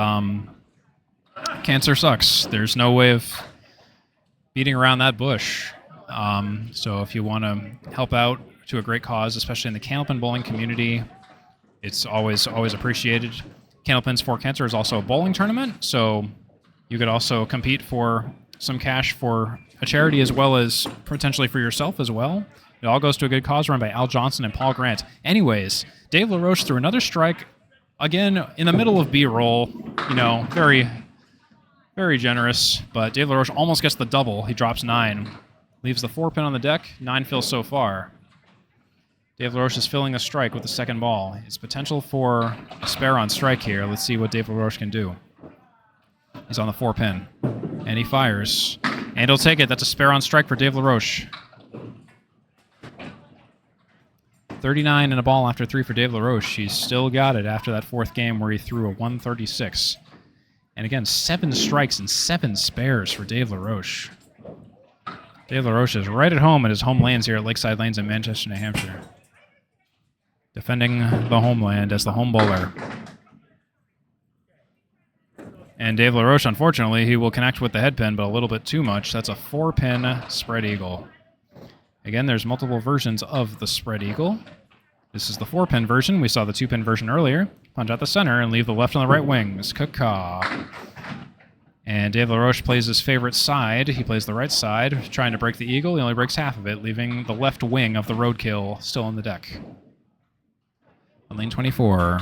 cancer sucks. There's no way of beating around that bush. So if you want to help out to a great cause, especially in the Candlepin bowling community, it's always appreciated. Candlepins for Cancer is also a bowling tournament, so you could also compete for some cash for a charity as well as potentially for yourself as well. It all goes to a good cause run by Al Johnson and Paul Grant. Anyways, Dave LaRoche threw another strike, again, in the middle of B-roll. You know, very, very generous, but Dave LaRoche almost gets the double. He drops 9. Leaves the 4 pin on the deck, 9 fills so far. Dave LaRoche is filling a strike with the second ball. It's potential for a spare on strike here. Let's see what Dave LaRoche can do. He's on the 4 pin, and he fires. And he'll take it. That's a spare on strike for Dave LaRoche. 39 and a ball after 3 for Dave LaRoche. He's still got it after that 4th game where he threw a 136. And again, 7 strikes and 7 spares for Dave LaRoche. Dave LaRoche is right at home at his home lanes here at Lakeside Lanes in Manchester, New Hampshire. Defending the homeland as the home bowler. And Dave LaRoche, unfortunately, he will connect with the head pin, but a little bit too much. That's a 4-pin spread eagle. Again, there's multiple versions of the spread eagle. This is the 4-pin version. We saw the 2-pin version earlier. Punch out the center and leave the left and the right wings. Caw-caw. And Dave LaRoche plays his favorite side. He plays the right side, trying to break the eagle. He only breaks half of it, leaving the left wing of the roadkill still on the deck. On lane 24,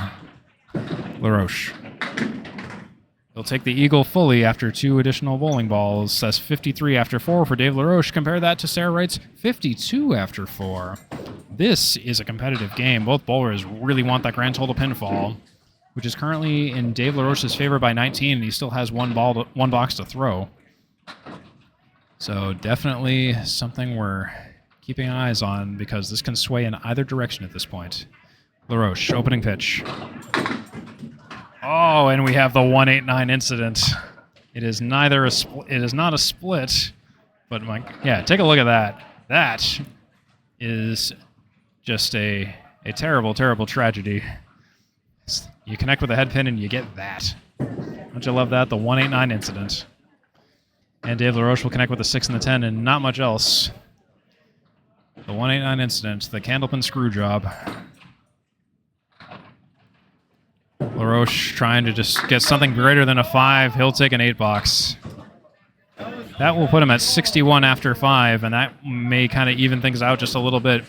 LaRoche. He'll take the eagle fully after 2 additional bowling balls. That's 53 after 4 for Dave LaRoche. Compare that to Sarah Wright's 52 after 4. This is a competitive game. Both bowlers really want that grand total pinfall, which is currently in Dave LaRoche's favor by 19, and he still has one box to throw. So definitely something we're keeping eyes on, because this can sway in either direction at this point. LaRoche, opening pitch. Oh, and we have the 189 incident. It is neither a it is not a split, but yeah, take a look at that. That is just a terrible, terrible tragedy. You connect with a head pin and you get that. Don't you love that? The 189 incident. And Dave LaRoche will connect with the 6 and the 10 and not much else. The 189 incident, the candlepin screw job. LaRoche trying to just get something greater than a 5. He'll take an 8 box. That will put him at 61 after 5, and that may kind of even things out just a little bit.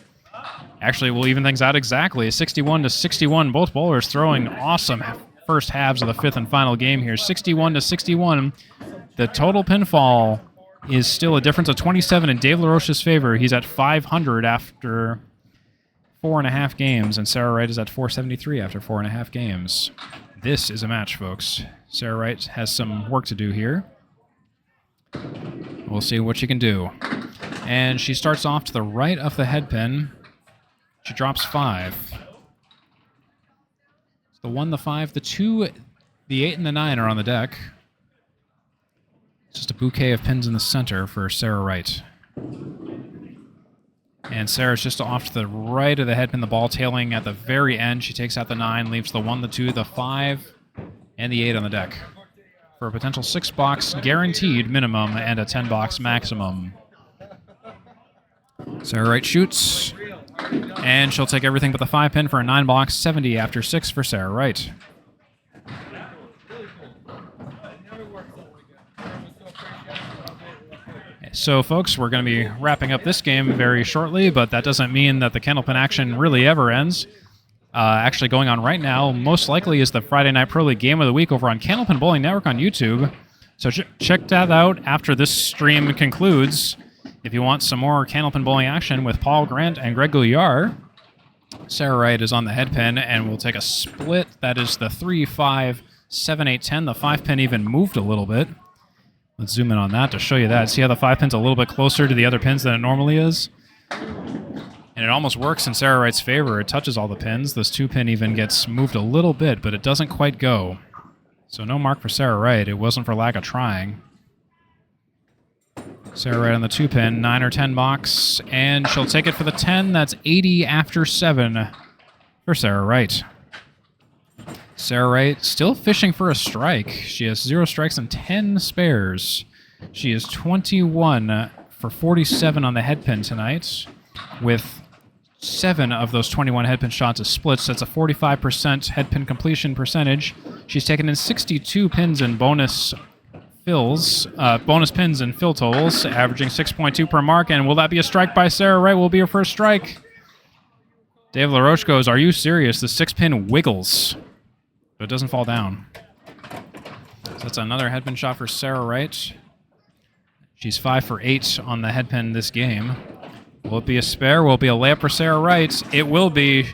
Actually, we'll even things out exactly. 61 to 61. Both bowlers throwing awesome first halves of the 5th and final game here. 61 to 61. The total pinfall is still a difference of 27 in Dave LaRoche's favor. He's at 500 after 4.5 games, and Sarah Wright is at 473 after 4.5 games. This is a match, folks. Sarah Wright has some work to do here. We'll see what she can do. And she starts off to the right of the head pin. She drops 5. The 1, the 5, the 2, the 8, and the 9 are on the deck. It's just a bouquet of pins in the center for Sarah Wright. And Sarah's just off to the right of the head pin, the ball tailing at the very end. She takes out the 9, leaves the 1, the 2, the 5, and the 8 on the deck for a potential 6-box guaranteed minimum and a 10-box maximum. Sarah Wright shoots, and she'll take everything but the 5 pin for a 9-box, 70 after 6 for Sarah Wright. So, folks, we're going to be wrapping up this game very shortly, but that doesn't mean that the candlepin action really ever ends. Actually going on right now, most likely, is the Friday Night Pro League Game of the Week over on Candlepin Bowling Network on YouTube. So check that out after this stream concludes. If you want some more candlepin bowling action with Paul Grant and Greg Gouillard, Sarah Wright is on the head pin, and we'll take a split. That is the 3, 5, 7, 8, 10. The 5 pin even moved a little bit. Let's zoom in on that to show you that. See how the 5 pin's a little bit closer to the other pins than it normally is? And it almost works in Sarah Wright's favor. It touches all the pins. This 2 pin even gets moved a little bit, but it doesn't quite go. So no mark for Sarah Wright. It wasn't for lack of trying. Sarah Wright on the 2 pin, 9 or 10 box, and she'll take it for the 10. That's 80 after 7 for Sarah Wright. Sarah Wright still fishing for a strike. She has 0 strikes and 10 spares. She is 21 for 47 on the head pin tonight, with 7 of those 21 head pin shots as splits. That's a 45% head pin completion percentage. She's taken in 62 pins and bonus pins and fill totals, averaging 6.2 per mark. And will that be a strike by Sarah Wright? Will be her first strike. Dave LaRoche goes, "Are you serious?" The 6 pin wiggles, but it doesn't fall down. So that's another head pin shot for Sarah Wright. She's 5 for 8 on the head pin this game. Will it be a spare? Will it be a layup for Sarah Wright? It will be.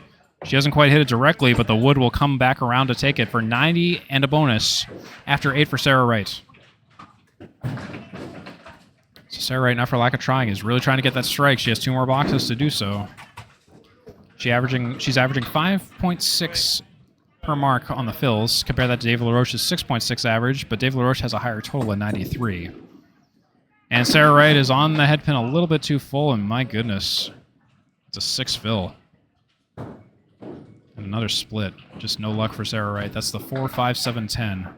She hasn't quite hit it directly, but the wood will come back around to take it for 90 and a bonus after 8 for Sarah Wright. So Sarah Wright, not for lack of trying, is really trying to get that strike. She has 2 more boxes to do so. She's averaging 5.6 per mark on the fills. Compare that to Dave LaRoche's 6.6 average, but Dave LaRoche has a higher total of 93. And Sarah Wright is on the head pin a little bit too full, and my goodness, it's a 6 fill. And another split. Just no luck for Sarah Wright. That's the 4, 5, 7, 10.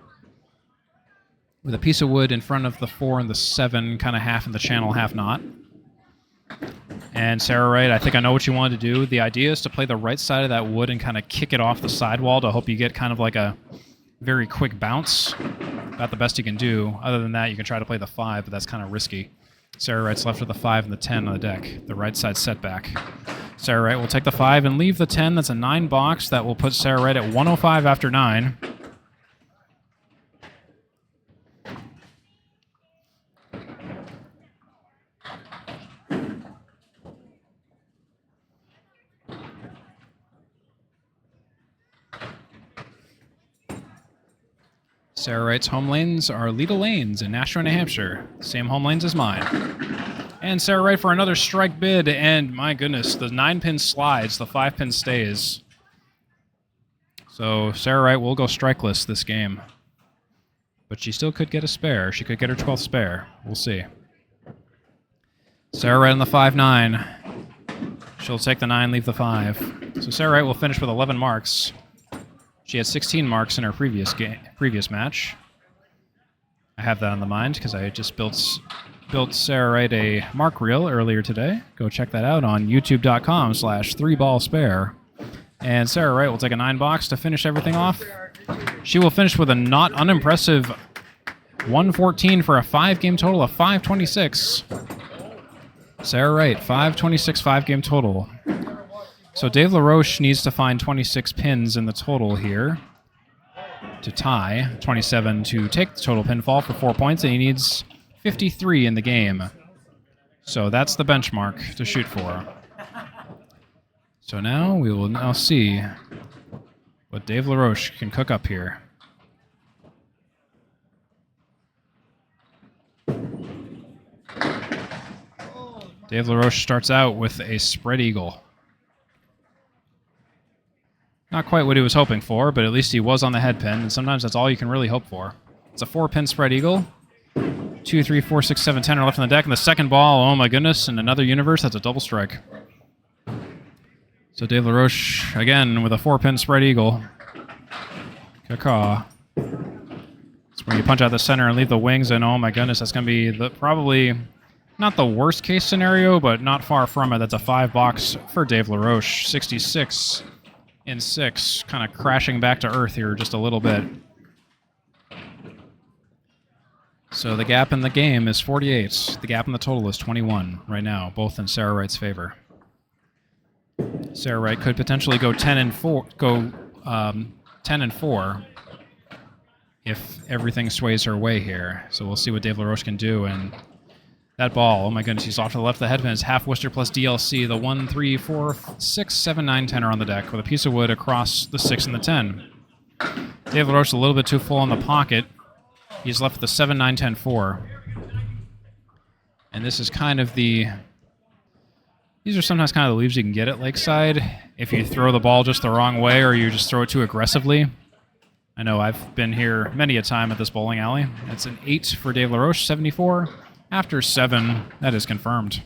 with a piece of wood in front of the 4 and the 7, kind of half in the channel, half not. And Sarah Wright, I think I know what you wanted to do. The idea is to play the right side of that wood and kind of kick it off the sidewall to hope you get kind of like a very quick bounce. About the best you can do. Other than that, you can try to play the 5, but that's kind of risky. Sarah Wright's left with the 5 and the 10 on the deck. The right side setback. Sarah Wright will take the 5 and leave the 10. That's a 9 box. That will put Sarah Wright at 105 after 9. Sarah Wright's home lanes are Leda Lanes in Nashua, New Hampshire. Same home lanes as mine. And Sarah Wright for another strike bid, and my goodness, the 9-pin slides, the 5-pin stays. So Sarah Wright will go strikeless this game. But she still could get a spare. She could get her 12th spare. We'll see. Sarah Wright on the 5-9. She'll take the 9, leave the 5. So Sarah Wright will finish with 11 marks. She had 16 marks in her previous match. I have that on the mind because I just built Sarah Wright a mark reel earlier today. Go check that out on youtube.com/3ballspare. And Sarah Wright will take a 9 box to finish everything off. She will finish with a not unimpressive 114 for a 5-game total of 526. Sarah Wright, 526 5-game total. So Dave LaRoche needs to find 26 pins in the total here to tie, 27 to take the total pinfall for 4 points, and he needs 53 in the game. So that's the benchmark to shoot for. So now we will now see what Dave LaRoche can cook up here. Dave LaRoche starts out with a spread eagle. Not quite what he was hoping for, but at least he was on the head pin, and sometimes that's all you can really hope for. It's a 4-pin spread eagle. 2, 3, 4, 6, 7, 10 are left on the deck, and the second ball, oh my goodness, in another universe, that's a double strike. So Dave LaRoche, again, with a 4-pin spread eagle. Caw. It's where you punch out the center and leave the wings, and oh my goodness, that's going to be probably not the worst case scenario, but not far from it. That's a 5 box for Dave LaRoche. 66 in 6, kind of crashing back to earth here just a little bit. So the gap in the game is 48. The gap in the total is 21 right now, both in Sarah Wright's favor. Sarah Wright could potentially go 10 and 4, 10 and 4 if everything sways her way here. So we'll see what Dave LaRoche can do. And that ball, oh my goodness, he's off to the left of the headpin. It's half Worcester plus DLC. The 1, 3, 4, 6, 7, 9, 10 are on the deck with a piece of wood across the 6 and the 10. Dave LaRoche a little bit too full in the pocket. He's left with the 7, 9, 10, 4. And this is kind of the... These are sometimes kind of the leaves you can get at Lakeside if you throw the ball just the wrong way or you just throw it too aggressively. I know I've been here many a time at this bowling alley. It's an 8 for Dave LaRoche, 74. After 7, that is confirmed.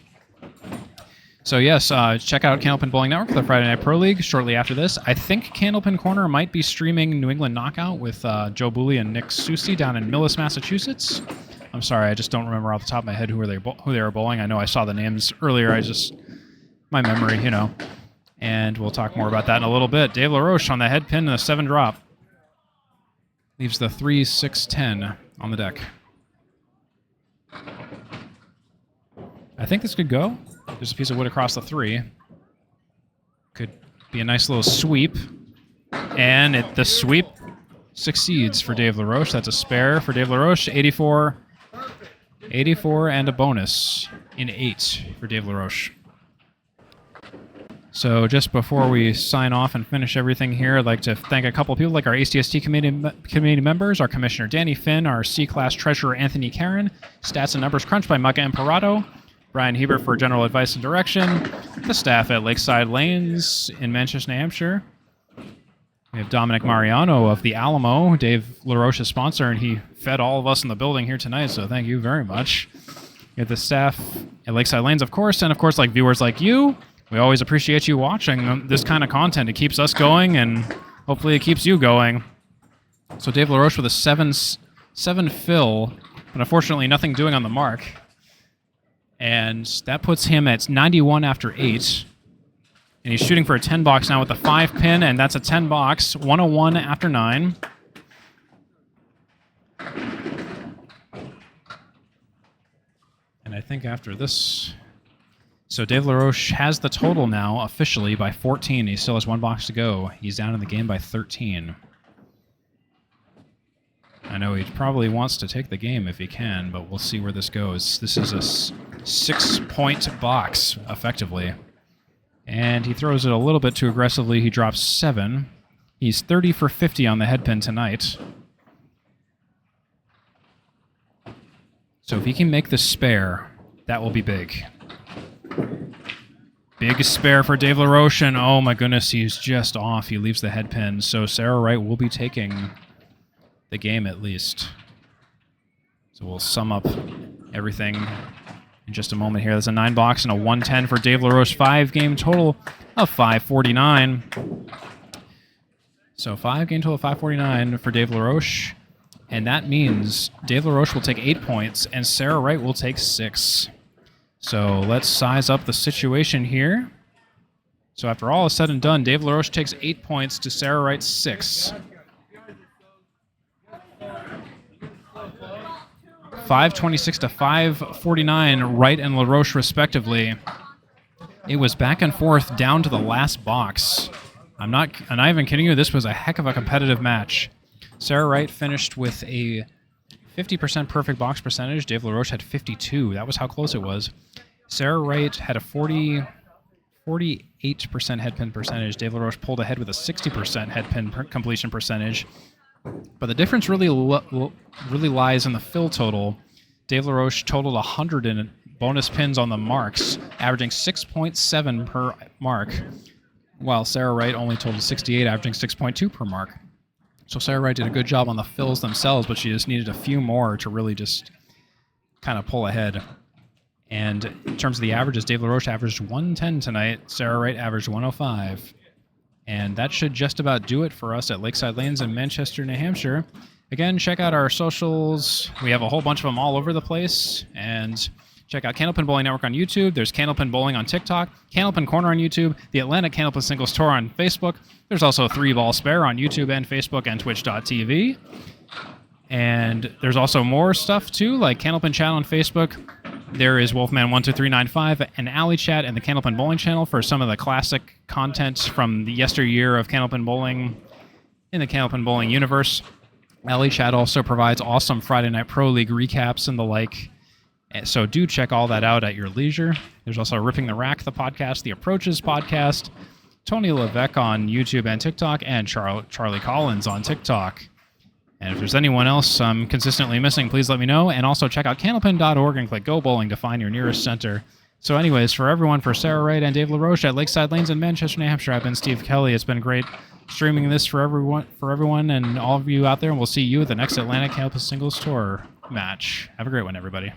So yes, check out Candlepin Bowling Network for the Friday Night Pro League shortly after this. I think Candlepin Corner might be streaming New England Knockout with Joe Booley and Nick Susi down in Millis, Massachusetts. I'm sorry, I just don't remember off the top of my head who they were bowling. I know I saw the names earlier. My memory, you know. And we'll talk more about that in a little bit. Dave LaRoche on the head pin and a 7 drop. Leaves the 3, 6, 10 on the deck. I think this could go. There's a piece of wood across the 3. Could be a nice little sweep. And the sweep succeeds for Dave LaRoche. That's a spare for Dave LaRoche. 84 and a bonus in 8 for Dave LaRoche. So just before we sign off and finish everything here, I'd like to thank a couple of people like our ACST committee members, our Commissioner Danny Finn, our C-Class Treasurer Anthony Karen, Stats and Numbers Crunched by Micah Imperato, Brian Hebert for general advice and direction, the staff at Lakeside Lanes in Manchester, New Hampshire. We have Dominic Mariano of the Alamo, Dave LaRoche's sponsor, and he fed all of us in the building here tonight, so thank you very much. We have the staff at Lakeside Lanes, of course, and of course, like viewers like you. We always appreciate you watching this kind of content. It keeps us going, and hopefully it keeps you going. So Dave LaRoche with a 7 7 fill, but unfortunately nothing doing on the mark. And that puts him at 91 after 8. And he's shooting for a 10 box now with the 5 pin, and that's a 10 box, 101 after 9. And I think after this... So Dave LaRoche has the total now officially by 14. He still has 1 box to go. He's down in the game by 13. I know he probably wants to take the game if he can, but we'll see where this goes. This is a 6-point box, effectively. And he throws it a little bit too aggressively. He drops 7. He's 30 for 50 on the headpin tonight. So if he can make the spare, that will be big. Big spare for Dave LaRoche, and oh my goodness, he's just off. He leaves the headpin, so Sarah Wright will be taking the game at least. So we'll sum up everything in just a moment here. There's a 9 box and a 110 for Dave LaRoche. 5-game total of 549. So 5-game total of 549 for Dave LaRoche. And that means Dave LaRoche will take 8 points and Sarah Wright will take 6. So let's size up the situation here. So after all is said and done, Dave LaRoche takes 8 points to Sarah Wright's 6. 526 to 549, Wright and LaRoche respectively. It was back and forth down to the last box. I'm not even kidding you, this was a heck of a competitive match. Sarah Wright finished with a 50% perfect box percentage. Dave LaRoche had 52. That was how close it was. Sarah Wright had a 48% headpin percentage. Dave LaRoche pulled ahead with a 60% headpin completion percentage. But the difference really lies in the fill total. Dave LaRoche totaled 100 in bonus pins on the marks, averaging 6.7 per mark, while Sarah Wright only totaled 68, averaging 6.2 per mark. So Sarah Wright did a good job on the fills themselves, but she just needed a few more to really just kind of pull ahead. And in terms of the averages, Dave LaRoche averaged 110 tonight. Sarah Wright averaged 105. And that should just about do it for us at Lakeside Lanes in Manchester, New Hampshire. Again, check out our socials. We have a whole bunch of them all over the place. And check out Candlepin Bowling Network on YouTube. There's Candlepin Bowling on TikTok, Candlepin Corner on YouTube, the Atlantic Candlepin Singles Tour on Facebook. There's also 3-Ball Spare on YouTube and Facebook and Twitch.tv. And there's also more stuff, too, like Candlepin Chat on Facebook. There is Wolfman12395, an Alley Chat, and the Candlepin Bowling channel for some of the classic content from the yesteryear of Candlepin Bowling in the Candlepin Bowling universe. Alley Chat also provides awesome Friday Night Pro League recaps and the like. So do check all that out at your leisure. There's also Ripping the Rack, the podcast, the Approaches podcast, Tony Levesque on YouTube and TikTok, and Charlie Collins on TikTok. And if there's anyone else I'm consistently missing, please let me know. And also check out candlepin.org and click Go Bowling to find your nearest center. So anyways, for everyone, for Sarah Wright and Dave LaRoche at Lakeside Lanes in Manchester, New Hampshire, I've been Steve Kelly. It's been great streaming this for everyone and all of you out there. And we'll see you at the next Atlantic Campus Singles Tour match. Have a great one, everybody.